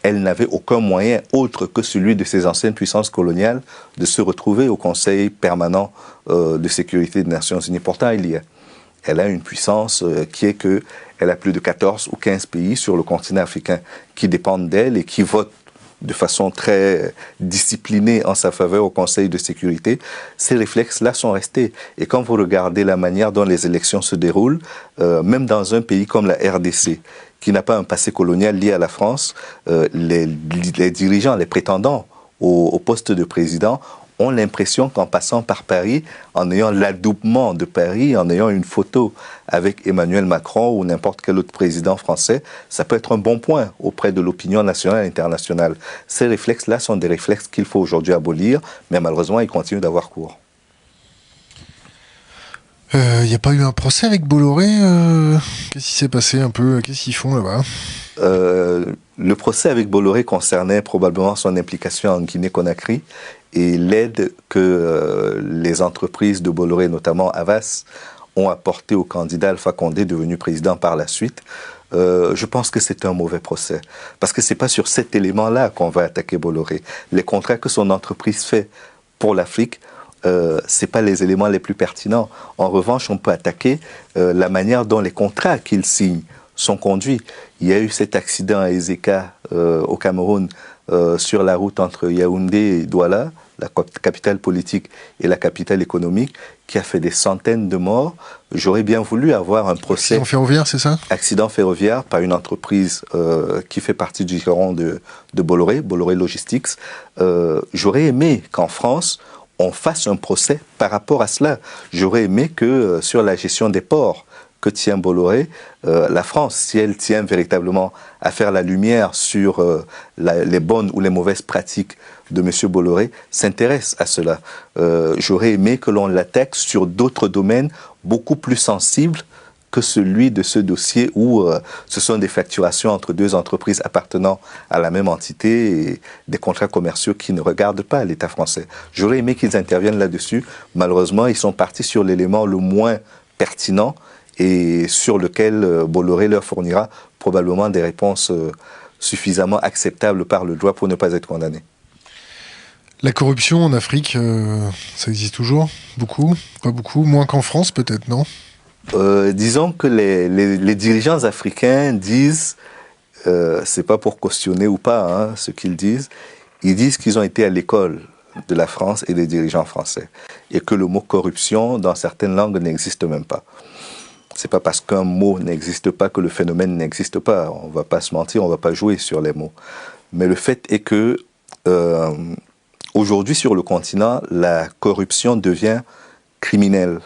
Elle n'avait aucun moyen autre que celui de ses anciennes puissances coloniales de se retrouver au Conseil permanent de sécurité des Nations Unies. Pourtant, elle a une puissance qui est qu'elle a plus de 14 ou 15 pays sur le continent africain qui dépendent d'elle et qui votent de façon très disciplinée en sa faveur au Conseil de sécurité. Ces réflexes-là sont restés. Et quand vous regardez la manière dont les élections se déroulent, même dans un pays comme la RDC, qui n'a pas un passé colonial lié à la France, les dirigeants, les prétendants au poste de président ont l'impression qu'en passant par Paris, en ayant l'adoubement de Paris, en ayant une photo avec Emmanuel Macron ou n'importe quel autre président français, ça peut être un bon point auprès de l'opinion nationale et internationale. Ces réflexes-là sont des réflexes qu'il faut aujourd'hui abolir, mais malheureusement, ils continuent d'avoir cours.
Il n'y a pas eu un procès avec Bolloré Qu'est-ce qui s'est passé un peu? Qu'est-ce qu'ils font là-bas?
Le procès avec Bolloré concernait probablement son implication en Guinée-Conakry et l'aide que les entreprises de Bolloré, notamment Havas, ont apporté au candidat Alpha Condé, devenu président par la suite. Je pense que c'est un mauvais procès. Parce que ce n'est pas sur cet élément-là qu'on va attaquer Bolloré. Les contrats que son entreprise fait pour l'Afrique, ce n'est pas les éléments les plus pertinents. En revanche, on peut attaquer la manière dont les contrats qu'il signe sont conduits. Il y a eu cet accident à Ezeka au Cameroun sur la route entre Yaoundé et Douala, la capitale politique et la capitale économique, qui a fait des centaines de morts. J'aurais bien voulu avoir un procès...
Accident ferroviaire, c'est ça?
Accident ferroviaire par une entreprise qui fait partie du giron de Bolloré, Bolloré Logistics. J'aurais aimé qu'en France, on fasse un procès par rapport à cela. J'aurais aimé que sur la gestion des ports que tient Bolloré, la France, si elle tient véritablement à faire la lumière sur les bonnes ou les mauvaises pratiques de M. Bolloré, s'intéresse à cela. J'aurais aimé que l'on l'attaque sur d'autres domaines beaucoup plus sensibles que celui de ce dossier où ce sont des facturations entre deux entreprises appartenant à la même entité et des contrats commerciaux qui ne regardent pas l'État français. J'aurais aimé qu'ils interviennent là-dessus. Malheureusement, ils sont partis sur l'élément le moins pertinent et sur lequel Bolloré leur fournira probablement des réponses suffisamment acceptables par le droit pour ne pas être condamné.
La corruption en Afrique, ça existe toujours? Beaucoup? Pas beaucoup? Moins qu'en France peut-être, non?
Disons que les dirigeants africains disent, c'est pas pour cautionner ou pas hein, ce qu'ils disent, ils disent qu'ils ont été à l'école de la France et des dirigeants français et que le mot corruption dans certaines langues n'existe même pas. C'est pas parce qu'un mot n'existe pas que le phénomène n'existe pas. On va pas se mentir, on va pas jouer sur les mots. Mais le fait est que aujourd'hui sur le continent, la corruption devient criminelle.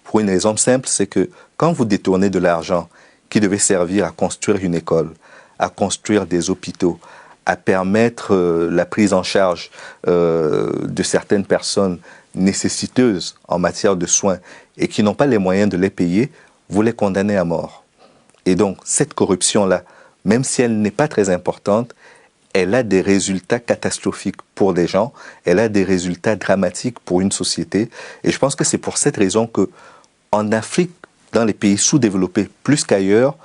Pour une raison simple, c'est que quand vous détournez de l'argent qui devait servir à construire une école, à construire des hôpitaux, à permettre la prise en charge de certaines personnes nécessiteuses en matière de soins et qui n'ont pas les moyens de les payer, vous les condamnez à mort. Et donc, cette corruption-là, même si elle n'est pas très importante, elle a des résultats catastrophiques pour des gens, elle a des résultats dramatiques pour une société. Et je pense que c'est pour cette raison que en Afrique, dans les pays sous-développés plus qu'ailleurs,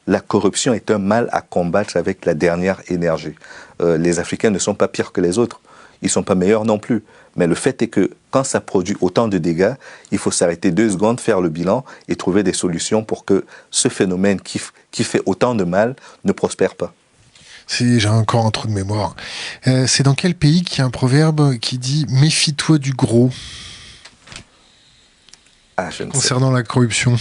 la corruption est un mal à combattre avec la dernière énergie. Les Africains ne sont pas pires que les autres, ils ne sont pas meilleurs non plus. Mais le fait est que quand ça produit autant de dégâts, il faut s'arrêter 2 secondes, faire le bilan et trouver des solutions pour que ce phénomène qui fait autant de mal ne prospère pas.
J'ai encore un trou de mémoire. C'est dans quel pays qu'il y a un proverbe qui dit « Méfie-toi du gros » concernant la corruption?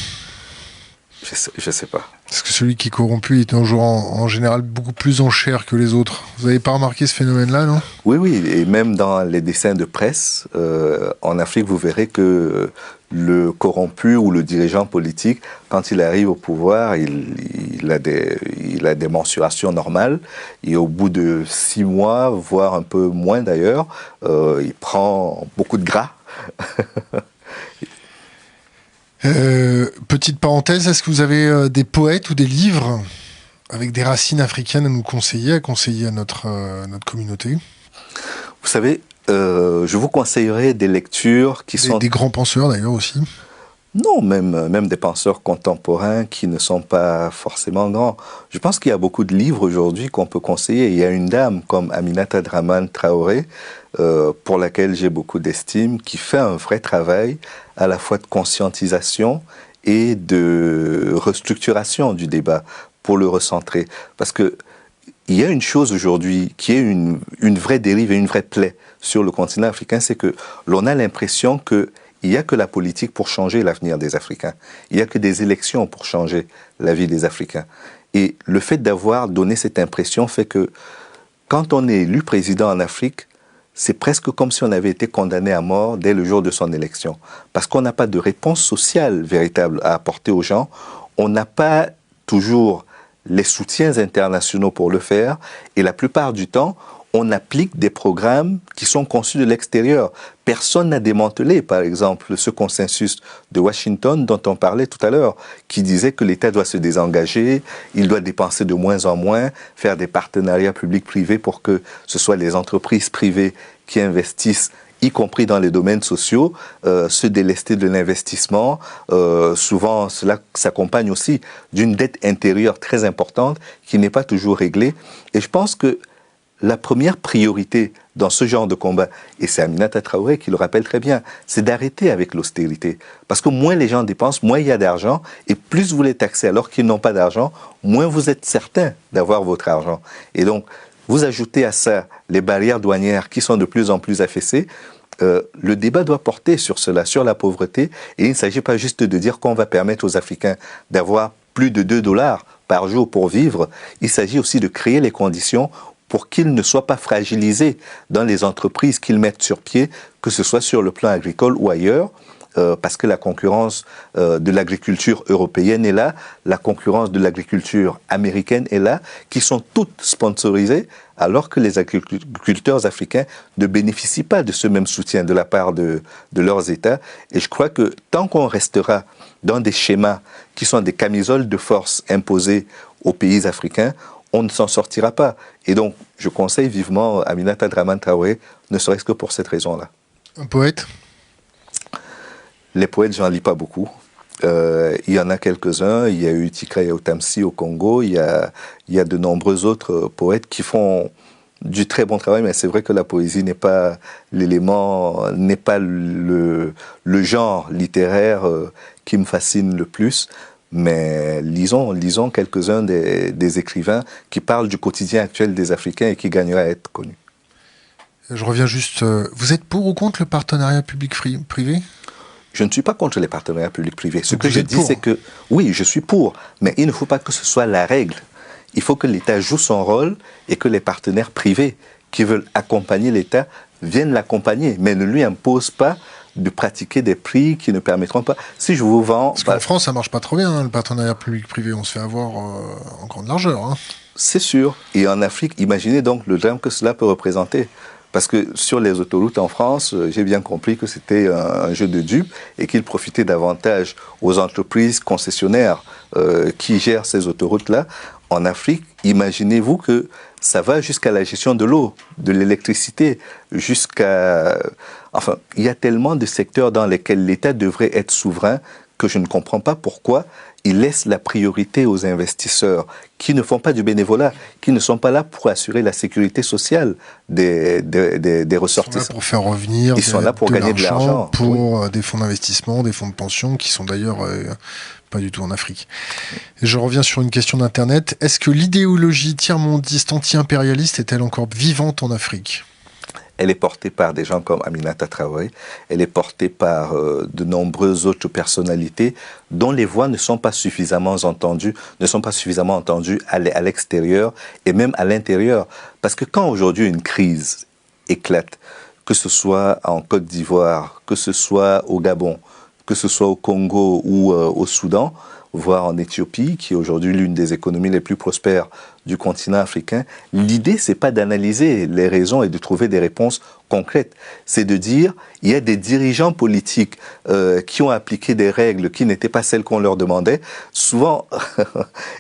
Je sais pas.
Parce que celui qui est corrompu est toujours en général beaucoup plus en chair que les autres. Vous n'avez pas remarqué ce phénomène-là, non?
Oui, oui, et même dans les dessins de presse, en Afrique, vous verrez que le corrompu ou le dirigeant politique, quand il arrive au pouvoir, il a des mensurations normales, et au bout de 6 mois, voire un peu moins d'ailleurs, il prend beaucoup de gras.
Petite parenthèse, est-ce que vous avez des poètes ou des livres avec des racines africaines à nous conseiller, à notre communauté?
Vous savez, je vous conseillerais des lectures qui sont...
Des grands penseurs d'ailleurs aussi?
Non, même des penseurs contemporains qui ne sont pas forcément grands. Je pense qu'il y a beaucoup de livres aujourd'hui qu'on peut conseiller. Il y a une dame comme Aminata Dramane Traoré, pour laquelle j'ai beaucoup d'estime, qui fait un vrai travail à la fois de conscientisation et de restructuration du débat pour le recentrer. Parce que il y a une chose aujourd'hui qui est une vraie dérive et une vraie plaie sur le continent africain, c'est que l'on a l'impression que il n'y a que la politique pour changer l'avenir des Africains. Il n'y a que des élections pour changer la vie des Africains. Et le fait d'avoir donné cette impression fait que quand on est élu président en Afrique, c'est presque comme si on avait été condamné à mort dès le jour de son élection. Parce qu'on n'a pas de réponse sociale véritable à apporter aux gens. On n'a pas toujours les soutiens internationaux pour le faire. Et la plupart du temps, on applique des programmes qui sont conçus de l'extérieur. Personne n'a démantelé, par exemple, ce consensus de Washington dont on parlait tout à l'heure, qui disait que l'État doit se désengager, il doit dépenser de moins en moins, faire des partenariats publics-privés pour que ce soit les entreprises privées qui investissent, y compris dans les domaines sociaux, se délester de l'investissement. Souvent, cela s'accompagne aussi d'une dette intérieure très importante qui n'est pas toujours réglée. Et je pense que la première priorité dans ce genre de combat, et c'est Aminata Traoré qui le rappelle très bien, c'est d'arrêter avec l'austérité. Parce que moins les gens dépensent, moins il y a d'argent, et plus vous les taxez alors qu'ils n'ont pas d'argent, moins vous êtes certain d'avoir votre argent. Et donc, vous ajoutez à ça les barrières douanières qui sont de plus en plus affaissées. Le débat doit porter sur cela, sur la pauvreté, et il ne s'agit pas juste de dire qu'on va permettre aux Africains d'avoir plus de 2 dollars par jour pour vivre. Il s'agit aussi de créer les conditions pour qu'ils ne soient pas fragilisés dans les entreprises qu'ils mettent sur pied, que ce soit sur le plan agricole ou ailleurs. parce que la concurrence de l'agriculture européenne est là, la concurrence de l'agriculture américaine est là, qui sont toutes sponsorisées, alors que les agriculteurs africains ne bénéficient pas de ce même soutien de la part de leurs États. Et je crois que tant qu'on restera dans des schémas qui sont des camisoles de force imposées aux pays africains, on ne s'en sortira pas. Et donc, je conseille vivement Aminata Dramane Traoré, ne serait-ce que pour cette raison-là.
Un poète?
Les poètes, j'en lis pas beaucoup. Il y en a quelques-uns. Il y a eu Tika Yaotamsi au Congo. Il y a de nombreux autres poètes qui font du très bon travail, mais c'est vrai que la poésie n'est pas l'élément, n'est pas le genre littéraire qui me fascine le plus. Mais lisons quelques-uns des écrivains qui parlent du quotidien actuel des Africains et qui gagneraient à être connus.
Je reviens juste, vous êtes pour ou contre le partenariat public-privé?
Je ne suis pas contre les partenariats publics-privés. Ce que je dis, c'est que, oui, je suis pour, mais il ne faut pas que ce soit la règle. Il faut que l'État joue son rôle et que les partenaires privés qui veulent accompagner l'État viennent l'accompagner, mais ne lui imposent pas de pratiquer des prix qui ne permettront pas. Si je vous vends...
Parce qu'en France, ça marche pas trop bien, hein, le partenariat public-privé. On se fait avoir en grande largeur. Hein.
C'est sûr. Et en Afrique, imaginez donc le drame que cela peut représenter. Parce que sur les autoroutes en France, j'ai bien compris que c'était un jeu de dupes et qu'il profitait davantage aux entreprises concessionnaires qui gèrent ces autoroutes-là. En Afrique, imaginez-vous que ça va jusqu'à la gestion de l'eau, de l'électricité, jusqu'à... Enfin, il y a tellement de secteurs dans lesquels l'État devrait être souverain que je ne comprends pas pourquoi il laisse la priorité aux investisseurs qui ne font pas du bénévolat, qui ne sont pas là pour assurer la sécurité sociale des ressortissants.
Ils sont là pour faire revenir
Ils sont là pour gagner de l'argent.
Pour des fonds d'investissement, des fonds de pension qui sont d'ailleurs pas du tout en Afrique. Et je reviens sur une question d'Internet. Est-ce que l'idéologie tiers-mondiste anti-impérialiste est-elle encore vivante en Afrique ?
Elle est portée par des gens comme Aminata Traoré, elle est portée par de nombreuses autres personnalités dont les voix ne sont pas suffisamment entendues, à l'extérieur et même à l'intérieur. Parce que quand aujourd'hui une crise éclate, que ce soit en Côte d'Ivoire, que ce soit au Gabon, que ce soit au Congo ou au Soudan, voire en Éthiopie, qui est aujourd'hui l'une des économies les plus prospères du continent africain, l'idée, c'est pas d'analyser les raisons et de trouver des réponses concrètes. C'est de dire, il y a des dirigeants politiques qui ont appliqué des règles qui n'étaient pas celles qu'on leur demandait. Souvent,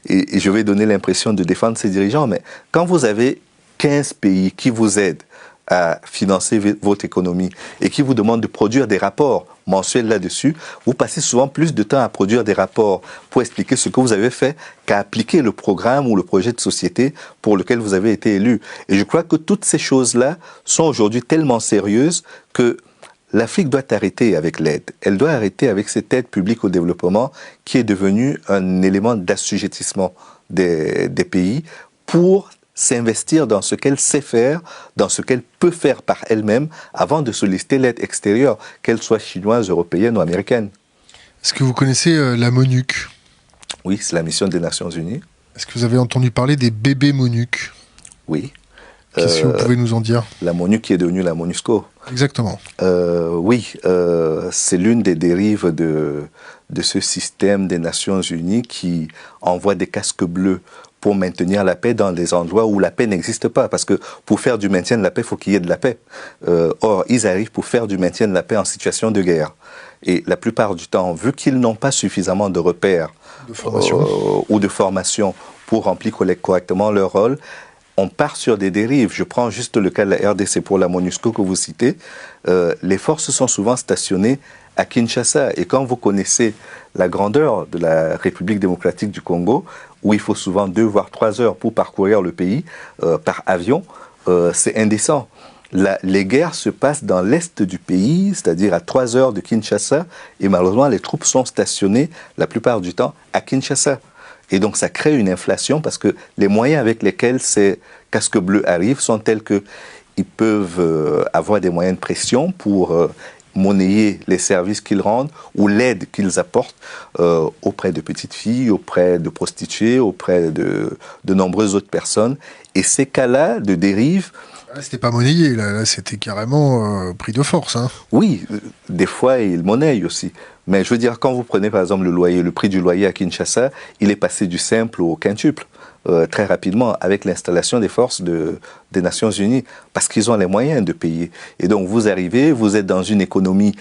et je vais donner l'impression de défendre ces dirigeants, mais quand vous avez 15 pays qui vous aident à financer votre économie et qui vous demandent de produire des rapports mensuels là-dessus, vous passez souvent plus de temps à produire des rapports pour expliquer ce que vous avez fait qu'à appliquer le programme ou le projet de société pour lequel vous avez été élu. Et je crois que toutes ces choses-là sont aujourd'hui tellement sérieuses que l'Afrique doit arrêter avec l'aide. Elle doit arrêter avec cette aide publique au développement qui est devenue un élément d'assujettissement des pays pour s'investir dans ce qu'elle sait faire, dans ce qu'elle peut faire par elle-même, avant de solliciter l'aide extérieure, qu'elle soit chinoise, européenne ou américaine.
Est-ce que vous connaissez la MONUC ?
Oui, c'est la mission des Nations Unies.
Est-ce que vous avez entendu parler des bébés MONUC ?
Oui.
Qu'est-ce que vous pouvez nous en dire ?
La MONUC qui est devenue la MONUSCO.
Exactement.
Oui, c'est l'une des dérives de ce système des Nations Unies qui envoie des casques bleus pour maintenir la paix dans des endroits où la paix n'existe pas. Parce que pour faire du maintien de la paix, il faut qu'il y ait de la paix. Or, ils arrivent pour faire du maintien de la paix en situation de guerre. Et la plupart du temps, vu qu'ils n'ont pas suffisamment de repères ou de formation pour remplir correctement leur rôle, on part sur des dérives. Je prends juste le cas de la RDC pour la MONUSCO que vous citez. Les forces sont souvent stationnées à Kinshasa. Et quand vous connaissez la grandeur de la République démocratique du Congo, où il faut souvent 2 voire 3 heures pour parcourir le pays par avion, c'est indécent. Les guerres se passent dans l'est du pays, c'est-à-dire à 3 heures de Kinshasa, et malheureusement les troupes sont stationnées la plupart du temps à Kinshasa. Et donc ça crée une inflation parce que les moyens avec lesquels ces casques bleus arrivent sont tels qu'ils peuvent avoir des moyens de pression pour monnayer les services qu'ils rendent ou l'aide qu'ils apportent auprès de petites filles, auprès de prostituées, auprès de nombreuses autres personnes. Et ces cas-là de dérive
Là, c'était pas monnayé, là c'était carrément pris de force. Hein.
Oui, des fois, ils monnaient aussi. Mais je veux dire, quand vous prenez par exemple le loyer, le prix du loyer à Kinshasa, il est passé du simple au quintuple. Très rapidement avec l'installation des forces des Nations Unies, parce qu'ils ont les moyens de payer. Et donc vous arrivez, vous êtes dans une économie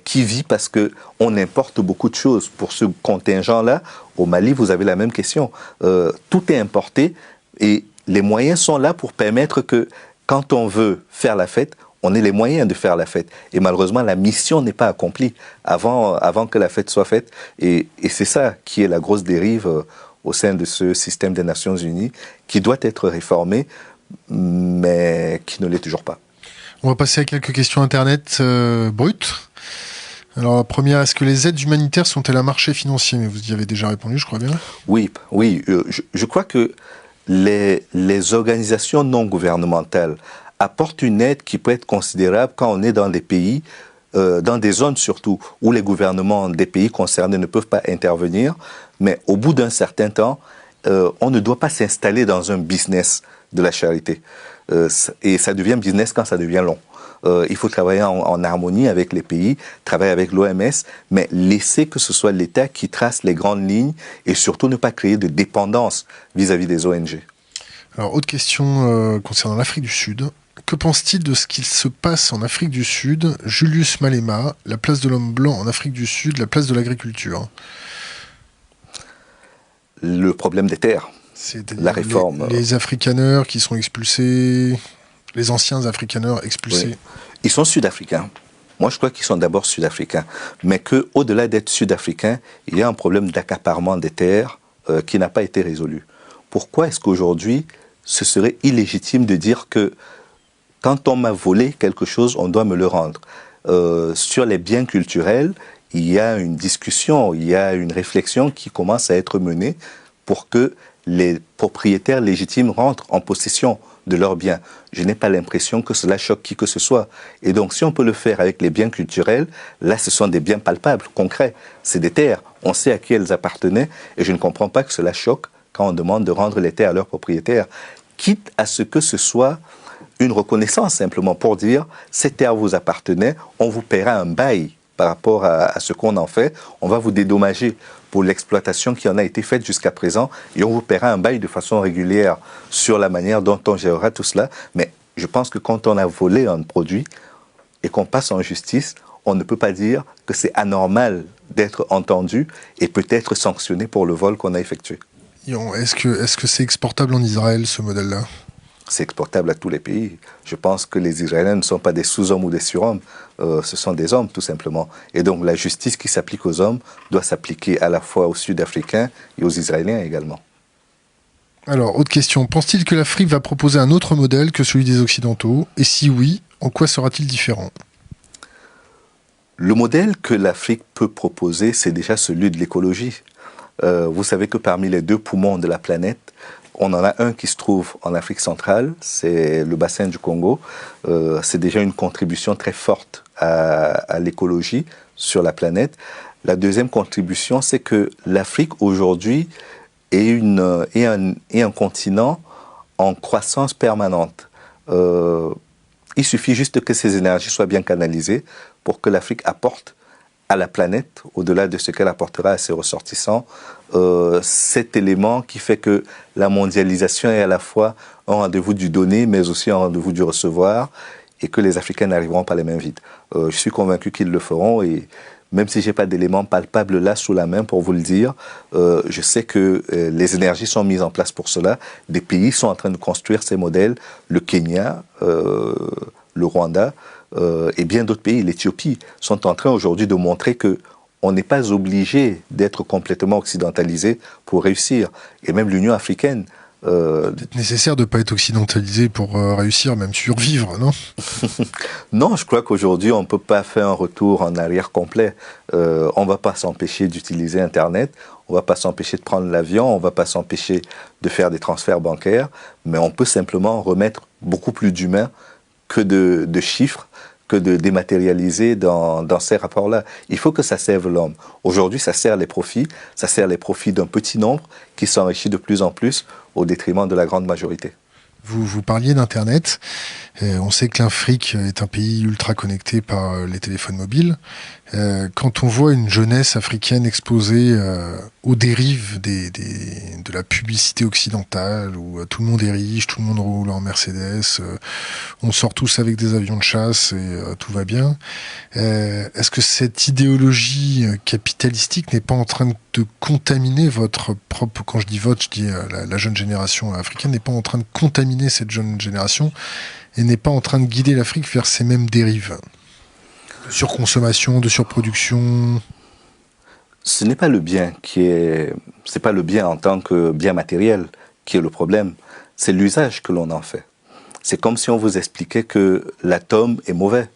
qui vit parce qu'on importe beaucoup de choses. Pour ce contingent-là, au Mali, vous avez la même question. Tout est importé et les moyens sont là pour permettre que quand on veut faire la fête, on ait les moyens de faire la fête. Et malheureusement, la mission n'est pas accomplie avant que la fête soit faite. Et c'est ça qui est la grosse dérive au sein de ce système des Nations Unies, qui doit être réformé, mais qui ne l'est toujours pas.
On va passer à quelques questions Internet brutes. Alors la première, est-ce que les aides humanitaires sont-elles un marché financier? Mais vous y avez déjà répondu, je crois bien.
Oui, je crois que les organisations non gouvernementales apportent une aide qui peut être considérable quand on est dans des pays, dans des zones surtout, où les gouvernements des pays concernés ne peuvent pas intervenir. Mais au bout d'un certain temps, on ne doit pas s'installer dans un business de la charité. Et ça devient business quand ça devient long. Il faut travailler en harmonie avec les pays, travailler avec l'OMS, mais laisser que ce soit l'État qui trace les grandes lignes et surtout ne pas créer de dépendance vis-à-vis des ONG.
Alors, autre question concernant l'Afrique du Sud. Que pense-t-il de ce qu'il se passe en Afrique du Sud? Julius Malema, la place de l'homme blanc en Afrique du Sud, la place de l'agriculture.
Le problème des terres, la réforme.
Les afrikaners qui sont expulsés, les anciens afrikaners expulsés.
Oui. Ils sont sud-africains. Moi, je crois qu'ils sont d'abord sud-africains. Mais qu'au-delà d'être sud-africains, il y a un problème d'accaparement des terres qui n'a pas été résolu. Pourquoi est-ce qu'aujourd'hui, ce serait illégitime de dire que quand on m'a volé quelque chose, on doit me le rendre? Sur les biens culturels, il y a une discussion, il y a une réflexion qui commence à être menée pour que les propriétaires légitimes rentrent en possession de leurs biens. Je n'ai pas l'impression que cela choque qui que ce soit. Et donc, si on peut le faire avec les biens culturels, là, ce sont des biens palpables, concrets. C'est des terres. On sait à qui elles appartenaient et je ne comprends pas que cela choque quand on demande de rendre les terres à leurs propriétaires, quitte à ce que ce soit une reconnaissance simplement pour dire ces terres vous appartenaient, on vous paiera un bail par rapport à ce qu'on en fait, on va vous dédommager pour l'exploitation qui en a été faite jusqu'à présent et on vous paiera un bail de façon régulière sur la manière dont on gérera tout cela. Mais je pense que quand on a volé un produit et qu'on passe en justice, on ne peut pas dire que c'est anormal d'être entendu et peut-être sanctionné pour le vol qu'on a effectué.
Est-ce que c'est exportable en Israël, ce modèle-là?
C'est exportable à tous les pays. Je pense que les Israéliens ne sont pas des sous-hommes ou des surhommes, ce sont des hommes tout simplement. Et donc la justice qui s'applique aux hommes doit s'appliquer à la fois aux Sud-Africains et aux Israéliens également.
Alors, autre question. Pense-t-il que l'Afrique va proposer un autre modèle que celui des Occidentaux? Et si oui, en quoi sera-t-il différent?
Le modèle que l'Afrique peut proposer, c'est déjà celui de l'écologie. Vous savez que parmi les deux poumons de la planète, on en a un qui se trouve en Afrique centrale, c'est le bassin du Congo. C'est déjà une contribution très forte à l'écologie sur la planète. La deuxième contribution, c'est que l'Afrique aujourd'hui est un continent en croissance permanente. Il suffit juste que ces énergies soient bien canalisées pour que l'Afrique apporte à la planète, au-delà de ce qu'elle apportera à ses ressortissants, cet élément qui fait que la mondialisation est à la fois un rendez-vous du donner, mais aussi un rendez-vous du recevoir, et que les Africains n'arriveront pas les mains vides. Je suis convaincu qu'ils le feront, et même si je n'ai pas d'éléments palpables là sous la main pour vous le dire, je sais que les énergies sont mises en place pour cela. Des pays sont en train de construire ces modèles, le Kenya, le Rwanda, et bien d'autres pays, l'Éthiopie, sont en train aujourd'hui de montrer que on n'est pas obligé d'être complètement occidentalisé pour réussir. Et même l'Union africaine.
C'est nécessaire de ne pas être occidentalisé pour réussir, même survivre, non?
Non, je crois qu'aujourd'hui, on ne peut pas faire un retour en arrière complet. On ne va pas s'empêcher d'utiliser Internet, on ne va pas s'empêcher de prendre l'avion, on ne va pas s'empêcher de faire des transferts bancaires, mais on peut simplement remettre beaucoup plus d'humains que de chiffres, que de dématérialiser dans ces rapports-là. Il faut que ça serve l'homme. Aujourd'hui, ça sert les profits d'un petit nombre qui s'enrichit de plus en plus au détriment de la grande majorité.
Vous parliez d'Internet. On sait que l'Afrique est un pays ultra connecté par les téléphones mobiles. Quand on voit une jeunesse africaine exposée aux dérives de la publicité occidentale, où tout le monde est riche, tout le monde roule en Mercedes, on sort tous avec des avions de chasse et tout va bien, est-ce que cette idéologie capitalistique n'est pas en train de contaminer votre propre, quand je dis votre, je dis la jeune génération africaine, n'est pas en train de contaminer cette jeune génération et n'est pas en train de guider l'Afrique vers ces mêmes dérives de surconsommation, de surproduction?
Ce n'est pas le bien c'est pas le bien en tant que bien matériel qui est le problème, c'est l'usage que l'on en fait. C'est comme si on vous expliquait que l'atome est mauvais.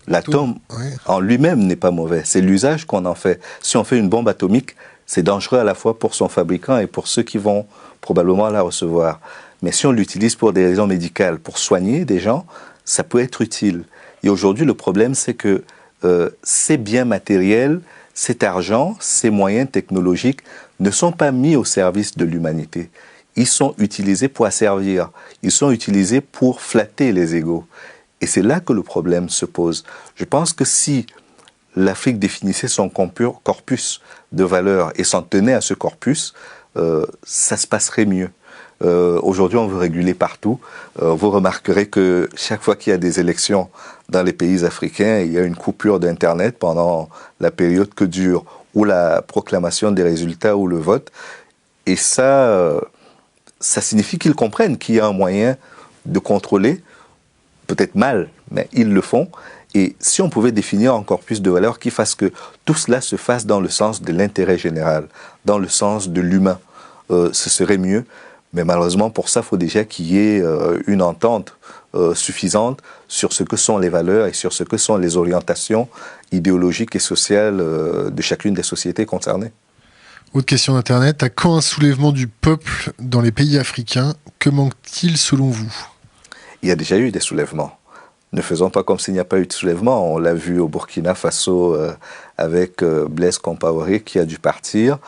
L'atome en lui-même n'est pas mauvais, c'est l'usage qu'on en fait. Si on fait une bombe atomique, c'est dangereux à la fois pour son fabricant et pour ceux qui vont probablement la recevoir. Mais si on l'utilise pour des raisons médicales, pour soigner des gens, ça peut être utile. Et aujourd'hui, le problème, c'est que ces biens matériels, cet argent, ces moyens technologiques ne sont pas mis au service de l'humanité. Ils sont utilisés pour asservir. Ils sont utilisés pour flatter les égos. Et c'est là que le problème se pose. Je pense que si l'Afrique définissait son corpus de valeurs et s'en tenait à ce corpus, ça se passerait mieux. Aujourd'hui, on veut réguler partout. Vous remarquerez que chaque fois qu'il y a des élections dans les pays africains, il y a une coupure d'Internet pendant la période que dure ou la proclamation des résultats ou le vote. Et ça signifie qu'ils comprennent qu'il y a un moyen de contrôler, peut-être mal, mais ils le font. Et si on pouvait définir un corpus de valeurs qui fasse que tout cela se fasse dans le sens de l'intérêt général, dans le sens de l'humain, ce serait mieux. Mais malheureusement, pour ça, il faut déjà qu'il y ait une entente suffisante sur ce que sont les valeurs et sur ce que sont les orientations idéologiques et sociales de chacune des sociétés concernées.
Autre question d'Internet. À quand un soulèvement du peuple dans les pays africains? Que manque-t-il selon vous?
Il y a déjà eu des soulèvements. Ne faisons pas comme s'il n'y a pas eu de soulèvement. On l'a vu au Burkina Faso avec Blaise Compaoré qui a dû partir.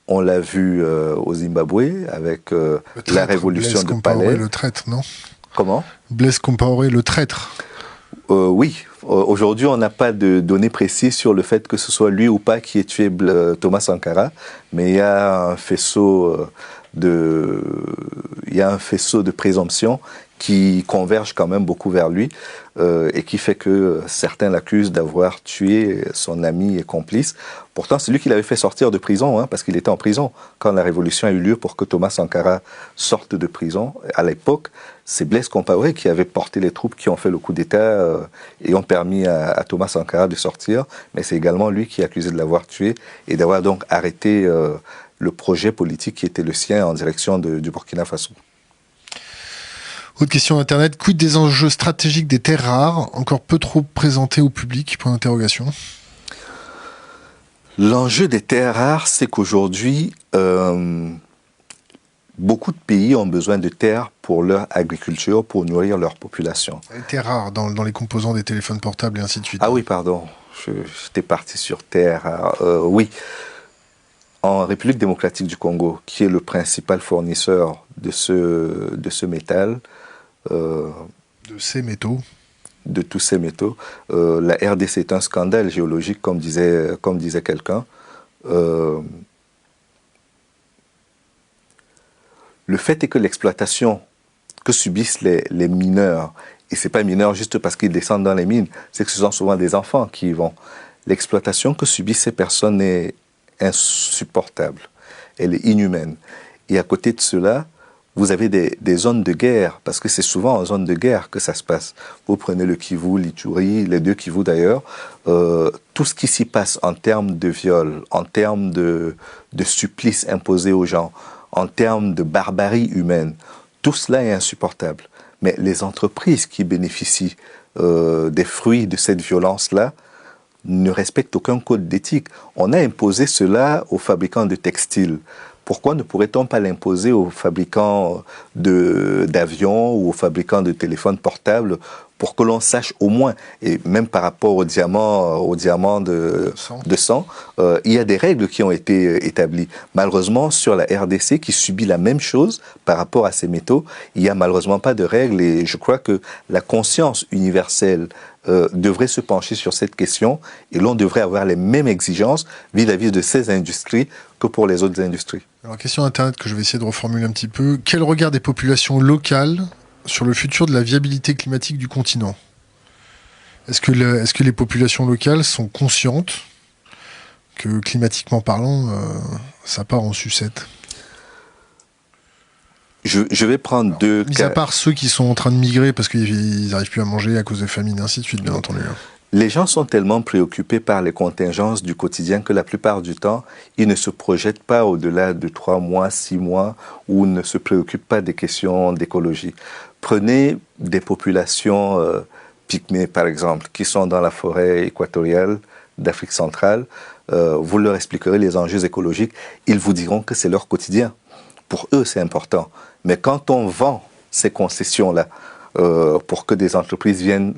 On l'a vu au Zimbabwe avec la révolution
Blaise
de
Compaoré,
Palais.
le traître, non?
Comment?
Blaise Compaoré, le traître.
Oui. Aujourd'hui, on n'a pas de données précises sur le fait que ce soit lui ou pas qui ait tué Thomas Sankara, mais il y a un faisceau de présomption qui converge quand même beaucoup vers lui et qui fait que certains l'accusent d'avoir tué son ami et complice. Pourtant, c'est lui qui l'avait fait sortir de prison, hein, parce qu'il était en prison quand la révolution a eu lieu pour que Thomas Sankara sorte de prison. À l'époque, c'est Blaise Compaoré qui avait porté les troupes qui ont fait le coup d'État et ont permis à Thomas Sankara de sortir, mais c'est également lui qui est accusé de l'avoir tué et d'avoir donc arrêté le projet politique qui était le sien en direction du Burkina Faso.
Autre question Internet. Quid des enjeux stratégiques des terres rares, encore peu trop présentés au public? Point d'interrogation.
L'enjeu des terres rares, c'est qu'aujourd'hui, beaucoup de pays ont besoin de terres pour leur agriculture, pour nourrir leur population.
Les terres rares dans les composants des téléphones portables et ainsi de suite.
Ah oui, pardon, j'étais parti sur terres rares. Oui, en République démocratique du Congo, qui est le principal fournisseur de ce métal,
de ces métaux.
De tous ces métaux. La RDC est un scandale géologique, comme disait quelqu'un. Le fait est que l'exploitation que subissent les mineurs, et ce n'est pas mineurs juste parce qu'ils descendent dans les mines, c'est que ce sont souvent des enfants qui y vont. L'exploitation que subissent ces personnes est insupportable. Elle est inhumaine. Et à côté de cela, vous avez des zones de guerre, parce que c'est souvent en zone de guerre que ça se passe. Vous prenez le Kivu, l'Ituri, les deux Kivu d'ailleurs, tout ce qui s'y passe en termes de viol, en termes de supplices imposés aux gens, en termes de barbarie humaine, tout cela est insupportable. Mais les entreprises qui bénéficient des fruits de cette violence-là ne respectent aucun code d'éthique. On a imposé cela aux fabricants de textiles. Pourquoi ne pourrait-on pas l'imposer aux fabricants d'avions ou aux fabricants de téléphones portables pour que l'on sache au moins, et même par rapport aux diamants de sang, il y a des règles qui ont été établies. Malheureusement, sur la RDC, qui subit la même chose par rapport à ces métaux, il n'y a malheureusement pas de règles, et je crois que la conscience universelle devrait se pencher sur cette question, et l'on devrait avoir les mêmes exigences vis-à-vis de ces industries que pour les autres industries.
Alors, question Internet que je vais essayer de reformuler un petit peu. Quel regard des populations locales sur le futur de la viabilité climatique du continent? Est-ce que les populations locales sont conscientes que, climatiquement parlant, ça part en sucette?
Je vais prendre deux
mis
cas.
À part ceux qui sont en train de migrer parce qu'ils n'arrivent plus à manger à cause de famine et ainsi de suite, bien entendu.
Les gens sont tellement préoccupés par les contingences du quotidien que la plupart du temps, ils ne se projettent pas au-delà de 3 mois, 6 mois, ou ne se préoccupent pas des questions d'écologie. Prenez des populations pygmées, par exemple, qui sont dans la forêt équatoriale d'Afrique centrale. Vous leur expliquerez les enjeux écologiques, ils vous diront que c'est leur quotidien. Pour eux, c'est important. Mais quand on vend ces concessions-là pour que des entreprises viennent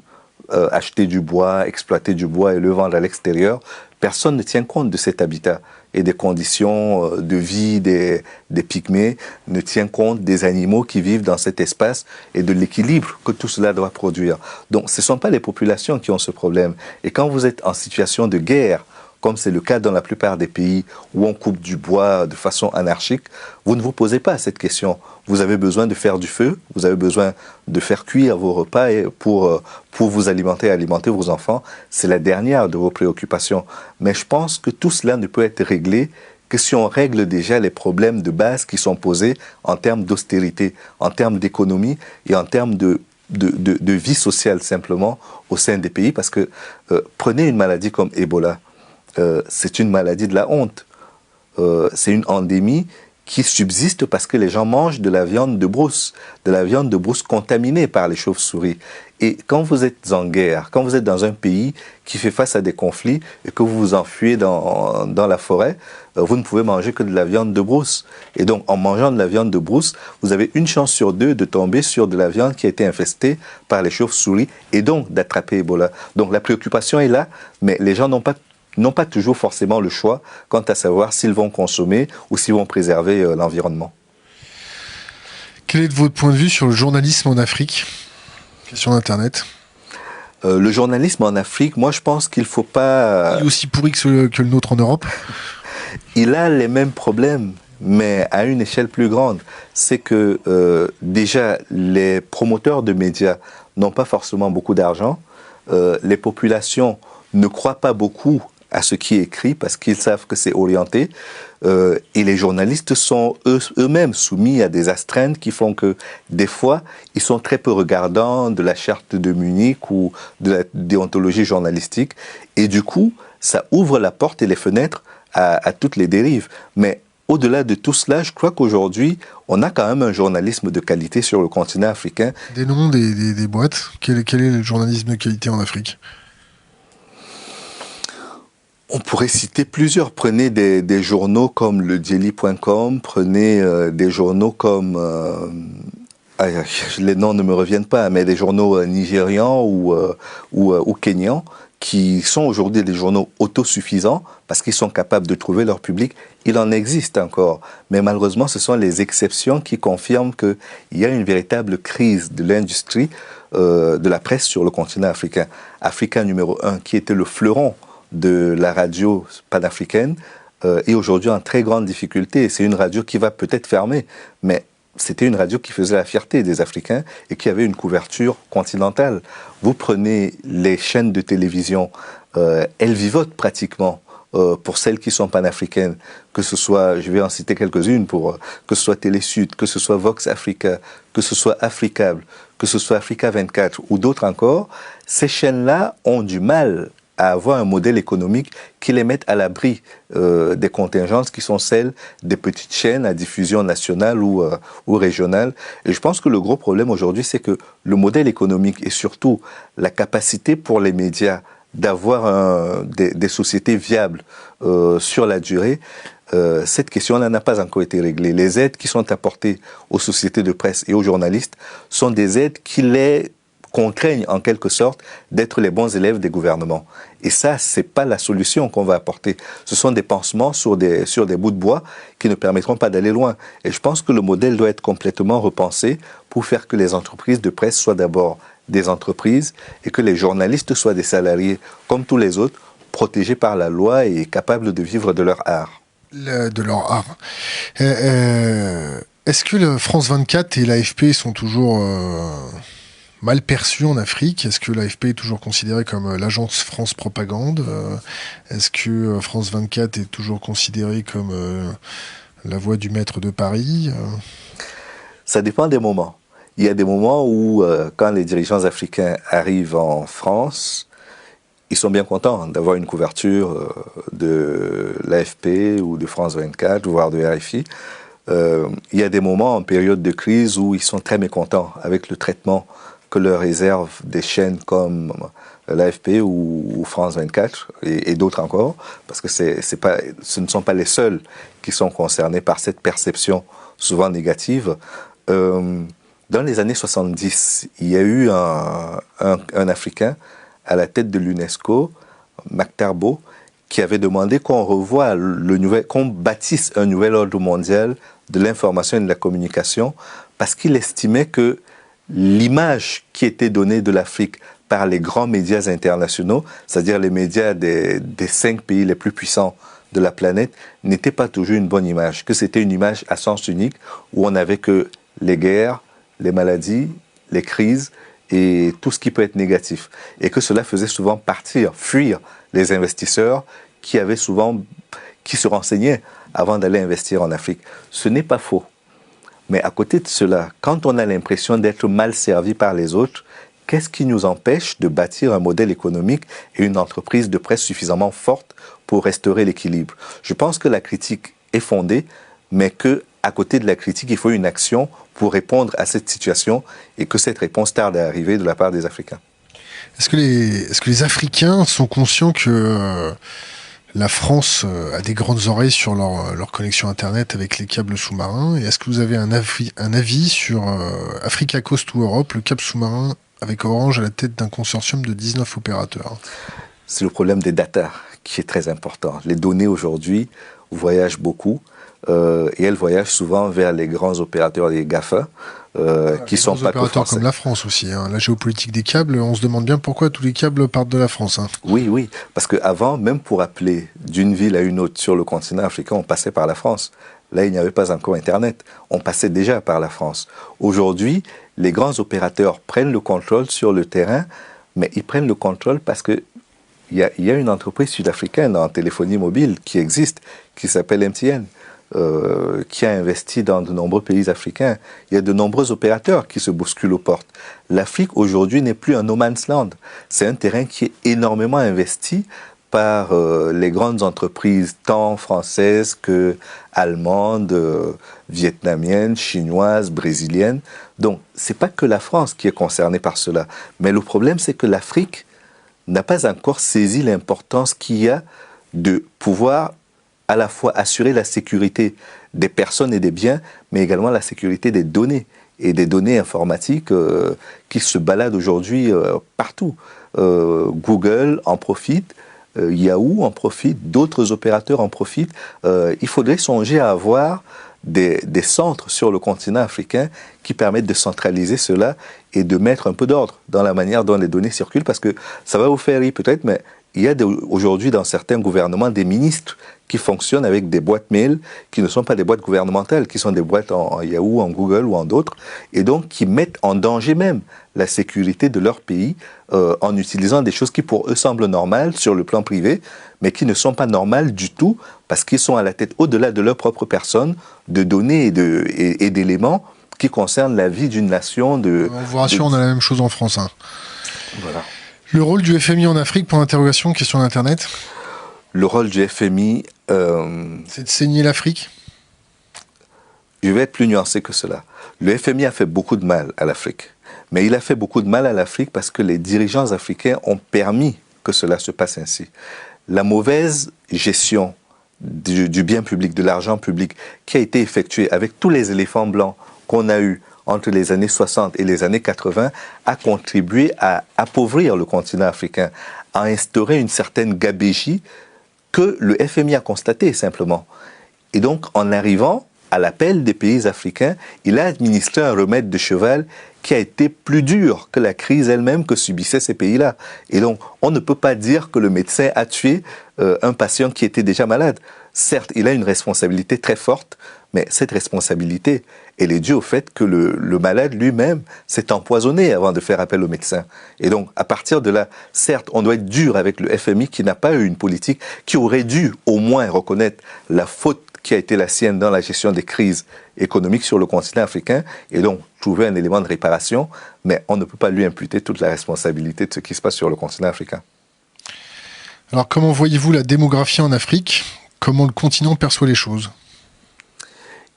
acheter du bois, exploiter du bois et le vendre à l'extérieur, personne ne tient compte de cet habitat et des conditions de vie des pygmées, ne tient compte des animaux qui vivent dans cet espace et de l'équilibre que tout cela doit produire. Donc ce ne sont pas les populations qui ont ce problème. Et quand vous êtes en situation de guerre, comme c'est le cas dans la plupart des pays où on coupe du bois de façon anarchique, vous ne vous posez pas cette question. Vous avez besoin de faire du feu, vous avez besoin de faire cuire vos repas pour vous alimenter et alimenter vos enfants. C'est la dernière de vos préoccupations. Mais je pense que tout cela ne peut être réglé que si on règle déjà les problèmes de base qui sont posés en termes d'austérité, en termes d'économie et en termes de vie sociale simplement au sein des pays. Parce que prenez une maladie comme Ebola. C'est une maladie de la honte. C'est une endémie qui subsiste parce que les gens mangent de la viande de brousse contaminée par les chauves-souris. Et quand vous êtes en guerre, quand vous êtes dans un pays qui fait face à des conflits et que vous vous enfuyez dans la forêt, vous ne pouvez manger que de la viande de brousse. Et donc, en mangeant de la viande de brousse, vous avez une chance sur 2 de tomber sur de la viande qui a été infestée par les chauves-souris et donc d'attraper Ebola. Donc, la préoccupation est là, mais les gens n'ont pas toujours forcément le choix quant à savoir s'ils vont consommer ou s'ils vont préserver l'environnement.
Quel est votre point de vue sur le journalisme en Afrique? Question d'Internet.
Le journalisme en Afrique, moi je pense qu'il ne faut pas...
Il est aussi pourri que le nôtre en Europe?
Il a les mêmes problèmes, mais à une échelle plus grande. C'est que déjà, les promoteurs de médias n'ont pas forcément beaucoup d'argent. Les populations ne croient pas beaucoup à ce qui est écrit parce qu'ils savent que c'est orienté et les journalistes sont eux-mêmes soumis à des astreintes qui font que des fois ils sont très peu regardants de la charte de Munich ou de la déontologie journalistique et du coup ça ouvre la porte et les fenêtres à toutes les dérives. Mais au-delà de tout cela, je crois qu'aujourd'hui on a quand même un journalisme de qualité sur le continent africain.
Des noms des boîtes, quel est le journalisme de qualité en Afrique?
On pourrait citer plusieurs. Prenez des journaux comme le Daily.com, prenez des journaux comme... les noms ne me reviennent pas, mais des journaux nigérians ou kenyans qui sont aujourd'hui des journaux autosuffisants parce qu'ils sont capables de trouver leur public. Il en existe encore, mais malheureusement, ce sont les exceptions qui confirment qu'il y a une véritable crise de l'industrie de la presse sur le continent africain. Africa numéro 1, qui était le fleuron de la radio panafricaine, est aujourd'hui en très grande difficulté. C'est une radio qui va peut-être fermer, mais c'était une radio qui faisait la fierté des Africains et qui avait une couverture continentale. Vous prenez les chaînes de télévision, elles vivotent pratiquement pour celles qui sont panafricaines, que ce soit, je vais en citer quelques-unes, que ce soit Télé-Sud, que ce soit Vox Africa, que ce soit Africable, que ce soit Africa 24 ou d'autres encore, ces chaînes-là ont du mal à avoir un modèle économique qui les mette à l'abri des contingences qui sont celles des petites chaînes à diffusion nationale ou régionale. Et je pense que le gros problème aujourd'hui, c'est que le modèle économique et surtout la capacité pour les médias d'avoir des sociétés viables sur la durée, cette question-là n'a pas encore été réglée. Les aides qui sont apportées aux sociétés de presse et aux journalistes sont des aides qui les contraignent en quelque sorte d'être les bons élèves des gouvernements. Et ça, c'est pas la solution qu'on va apporter. Ce sont des pansements sur des bouts de bois qui ne permettront pas d'aller loin. Et je pense que le modèle doit être complètement repensé pour faire que les entreprises de presse soient d'abord des entreprises et que les journalistes soient des salariés comme tous les autres, protégés par la loi et capables de vivre de leur art.
De leur art. Est-ce que le France 24 et l'AFP sont toujours mal perçus en Afrique? Est-ce que l'AFP est toujours considérée comme l'agence France Propagande? Est-ce que France 24 est toujours considérée comme la voix du maître de Paris?
Ça dépend des moments. Il y a des moments où, quand les dirigeants africains arrivent en France, ils sont bien contents d'avoir une couverture de l'AFP ou de France 24, voire de RFI. Il y a des moments en période de crise où ils sont très mécontents avec le traitement que leur réservent des chaînes comme l'AFP ou France 24 et d'autres encore, parce que ce ne sont pas les seuls qui sont concernés par cette perception souvent négative. Dans les années 70, il y a eu un Africain à la tête de l'UNESCO, Mactarbo, qui avait demandé qu'on revoie qu'on bâtisse un nouvel ordre mondial de l'information et de la communication, parce qu'il estimait que l'image qui était donnée de l'Afrique par les grands médias internationaux, c'est-à-dire les médias des 5 pays les plus puissants de la planète, n'était pas toujours une bonne image, que c'était une image à sens unique, où on n'avait que les guerres, les maladies, les crises, et tout ce qui peut être négatif. Et que cela faisait souvent fuir les investisseurs qui se renseignaient avant d'aller investir en Afrique. Ce n'est pas faux. Mais à côté de cela, quand on a l'impression d'être mal servi par les autres, qu'est-ce qui nous empêche de bâtir un modèle économique et une entreprise de presse suffisamment forte pour restaurer l'équilibre? Je pense que la critique est fondée, mais qu'à côté de la critique, il faut une action pour répondre à cette situation et que cette réponse tarde à arriver de la part des Africains.
Est-ce que les Africains sont conscients que la France a des grandes oreilles sur leur connexion Internet avec les câbles sous-marins? Et est-ce que vous avez un avis sur Africa Coast to Europe, le câble sous-marin avec Orange à la tête d'un consortium de 19 opérateurs?
C'est le problème des data qui est très important. Les données aujourd'hui voyagent beaucoup. Et elles voyagent souvent vers les grands opérateurs, les GAFA, qui sont pas que français.
Opérateurs comme la France aussi. Hein. La géopolitique des câbles, on se demande bien pourquoi tous les câbles partent de la France. Hein.
Oui, parce qu'avant, même pour appeler d'une ville à une autre sur le continent africain, on passait par la France. Là, il n'y avait pas encore Internet. On passait déjà par la France. Aujourd'hui, les grands opérateurs prennent le contrôle sur le terrain, mais ils prennent le contrôle parce que il y a une entreprise sud-africaine en téléphonie mobile qui existe, qui s'appelle MTN. Qui a investi dans de nombreux pays africains. Il y a de nombreux opérateurs qui se bousculent aux portes. L'Afrique, aujourd'hui, n'est plus un no man's land. C'est un terrain qui est énormément investi par les grandes entreprises, tant françaises que allemandes, vietnamiennes, chinoises, brésiliennes. Donc, c'est pas que la France qui est concernée par cela. Mais le problème, c'est que l'Afrique n'a pas encore saisi l'importance qu'il y a de pouvoir à la fois assurer la sécurité des personnes et des biens, mais également la sécurité des données et des données informatiques qui se baladent aujourd'hui partout. Google en profite, Yahoo en profite, d'autres opérateurs en profitent. Il faudrait songer à avoir des centres sur le continent africain qui permettent de centraliser cela et de mettre un peu d'ordre dans la manière dont les données circulent, parce que ça va vous faire rire peut-être, mais il y a aujourd'hui dans certains gouvernements des ministres qui fonctionnent avec des boîtes mail qui ne sont pas des boîtes gouvernementales, qui sont des boîtes en Yahoo, en Google ou en d'autres, et donc qui mettent en danger même la sécurité de leur pays en utilisant des choses qui pour eux semblent normales sur le plan privé, mais qui ne sont pas normales du tout parce qu'ils sont à la tête, au-delà de leur propre personne, de données et d'éléments qui concernent la vie d'une nation.
On vous rassure, on a la même chose en France. Hein.
Voilà.
Le rôle du FMI en Afrique, pour l'interrogation, question d'Internet.
Le rôle du FMI...
c'est de saigner l'Afrique?
Je vais être plus nuancé que cela. Le FMI a fait beaucoup de mal à l'Afrique. Mais il a fait beaucoup de mal à l'Afrique parce que les dirigeants africains ont permis que cela se passe ainsi. La mauvaise gestion du bien public, de l'argent public, qui a été effectuée avec tous les éléphants blancs qu'on a eus entre les années 60 et les années 80 a contribué à appauvrir le continent africain, à instaurer une certaine gabegie que le FMI a constaté simplement. Et donc, en arrivant à l'appel des pays africains, il a administré un remède de cheval qui a été plus dur que la crise elle-même que subissaient ces pays-là. Et donc, on ne peut pas dire que le médecin a tué un patient qui était déjà malade. Certes, il a une responsabilité très forte, mais cette responsabilité, elle est due au fait que le malade lui-même s'est empoisonné avant de faire appel au médecin. Et donc, à partir de là, certes, on doit être dur avec le FMI qui n'a pas eu une politique, qui aurait dû au moins reconnaître la faute qui a été la sienne dans la gestion des crises économiques sur le continent africain, et donc trouver un élément de réparation, mais on ne peut pas lui imputer toute la responsabilité de ce qui se passe sur le continent africain.
Alors, comment voyez-vous la démographie en Afrique? Comment le continent perçoit les choses?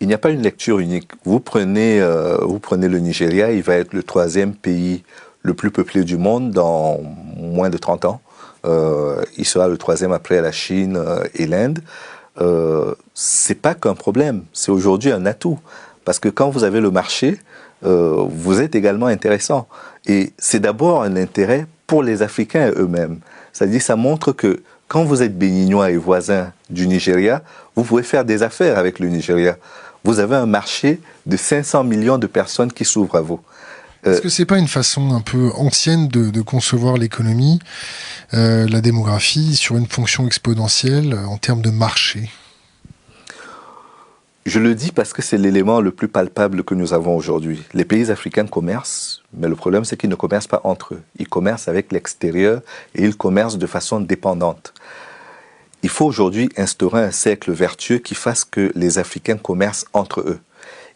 Il n'y a pas une lecture unique. Vous prenez le Nigeria, il va être le 3e pays le plus peuplé du monde dans moins de 30 ans. Il sera le 3e après la Chine et l'Inde. C'est pas qu'un problème, c'est aujourd'hui un atout. Parce que quand vous avez le marché, vous êtes également intéressant. Et c'est d'abord un intérêt pour les Africains eux-mêmes. C'est-à-dire, ça montre que quand vous êtes béninois et voisin du Nigeria, vous pouvez faire des affaires avec le Nigeria. Vous avez un marché de 500 millions de personnes qui s'ouvrent à vous.
Est-ce que c'est pas une façon un peu ancienne de concevoir l'économie, la démographie, sur une fonction exponentielle en termes de marché?
Je le dis parce que c'est l'élément le plus palpable que nous avons aujourd'hui. Les pays africains commercent, mais le problème c'est qu'ils ne commercent pas entre eux. Ils commercent avec l'extérieur et ils commercent de façon dépendante. Il faut aujourd'hui instaurer un cercle vertueux qui fasse que les Africains commercent entre eux.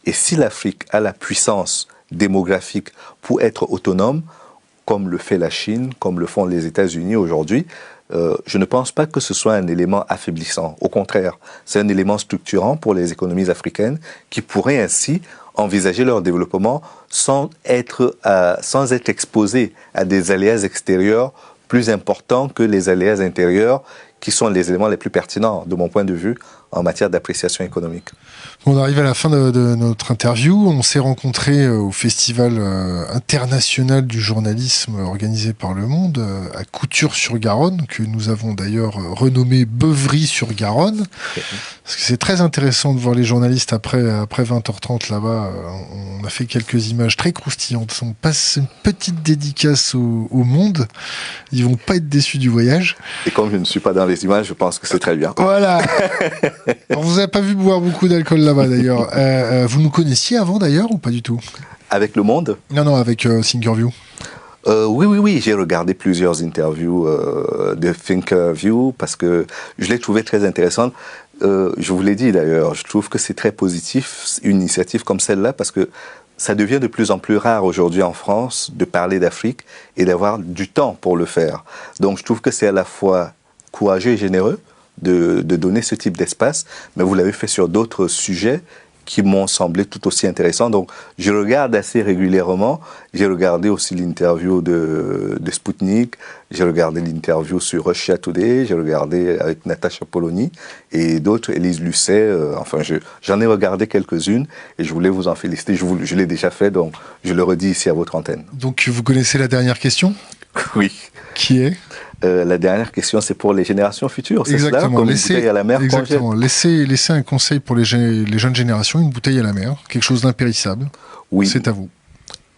Et si l'Afrique a la puissance démographique pour être autonome, comme le fait la Chine, comme le font les États-Unis aujourd'hui, je ne pense pas que ce soit un élément affaiblissant. Au contraire, c'est un élément structurant pour les économies africaines qui pourraient ainsi envisager leur développement sans être exposés à des aléas extérieurs plus importants que les aléas intérieurs qui sont les éléments les plus pertinents, de mon point de vue, en matière d'appréciation économique.
On arrive à la fin de notre interview. On s'est rencontrés au Festival international du journalisme organisé par Le Monde, à Couture-sur-Garonne, que nous avons d'ailleurs renommé Beuvry-sur-Garonne. Parce que c'est très intéressant de voir les journalistes après 20h30 là-bas. On a fait quelques images très croustillantes. On passe une petite dédicace au Monde. Ils vont pas être déçus du voyage.
Et comme je ne suis pas dans les images, je pense que c'est très bien.
Voilà. Alors, vous n'avez pas vu boire beaucoup d'alcool là-bas d'ailleurs. Vous nous connaissiez avant d'ailleurs ou pas du tout?
Avec Le Monde?
Non, avec Thinkerview.
Oui, j'ai regardé plusieurs interviews de Thinkerview parce que je l'ai trouvé très intéressante. Je vous l'ai dit d'ailleurs, je trouve que c'est très positif une initiative comme celle-là parce que ça devient de plus en plus rare aujourd'hui en France de parler d'Afrique et d'avoir du temps pour le faire. Donc je trouve que c'est à la fois courageux et généreux de donner ce type d'espace, mais vous l'avez fait sur d'autres sujets qui m'ont semblé tout aussi intéressants. Donc, je regarde assez régulièrement. J'ai regardé aussi l'interview de Sputnik, j'ai regardé l'interview sur Russia Today, j'ai regardé avec Natacha Polony et d'autres, Élise Lucet. J'en ai regardé quelques-unes et je voulais vous en féliciter. Je l'ai déjà fait, donc je le redis ici à votre antenne.
Donc, vous connaissez la dernière question?
Oui.
Qui est?
La dernière question, c'est pour les générations futures, c'est cela? Comme une bouteille à la mer.
Exactement. Laissez un conseil pour les jeunes générations, une bouteille à la mer, quelque chose d'impérissable. Oui. C'est à vous.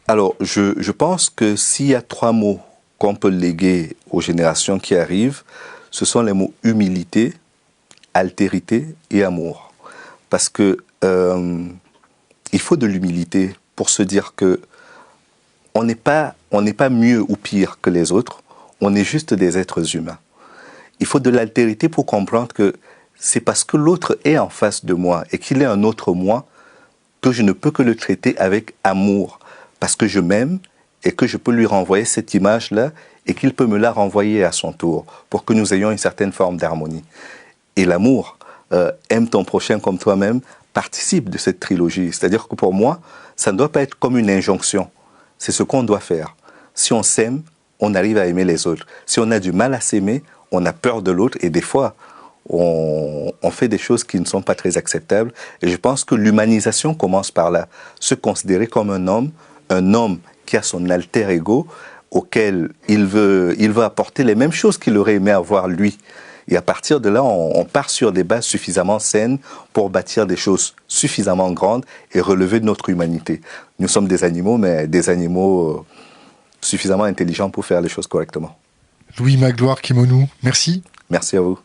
Alors, je pense que s'il y a 3 mots qu'on peut léguer aux générations qui arrivent, ce sont les mots humilité, altérité et amour. Parce que il faut de l'humilité pour se dire que on n'est pas mieux ou pire que les autres. On est juste des êtres humains. Il faut de l'altérité pour comprendre que c'est parce que l'autre est en face de moi et qu'il est un autre moi que je ne peux que le traiter avec amour. Parce que je m'aime et que je peux lui renvoyer cette image-là et qu'il peut me la renvoyer à son tour pour que nous ayons une certaine forme d'harmonie. Et l'amour, aime ton prochain comme toi-même, participe de cette trilogie. C'est-à-dire que pour moi, ça ne doit pas être comme une injonction. C'est ce qu'on doit faire. Si on s'aime, on arrive à aimer les autres. Si on a du mal à s'aimer, on a peur de l'autre et des fois, on fait des choses qui ne sont pas très acceptables. Et je pense que l'humanisation commence par là. Se considérer comme un homme qui a son alter ego, auquel il veut apporter les mêmes choses qu'il aurait aimé avoir lui. Et à partir de là, on part sur des bases suffisamment saines pour bâtir des choses suffisamment grandes et relever notre humanité. Nous sommes des animaux, mais des animaux suffisamment intelligents pour faire les choses correctement.
Louis Magloire Kimonou, merci.
Merci à vous.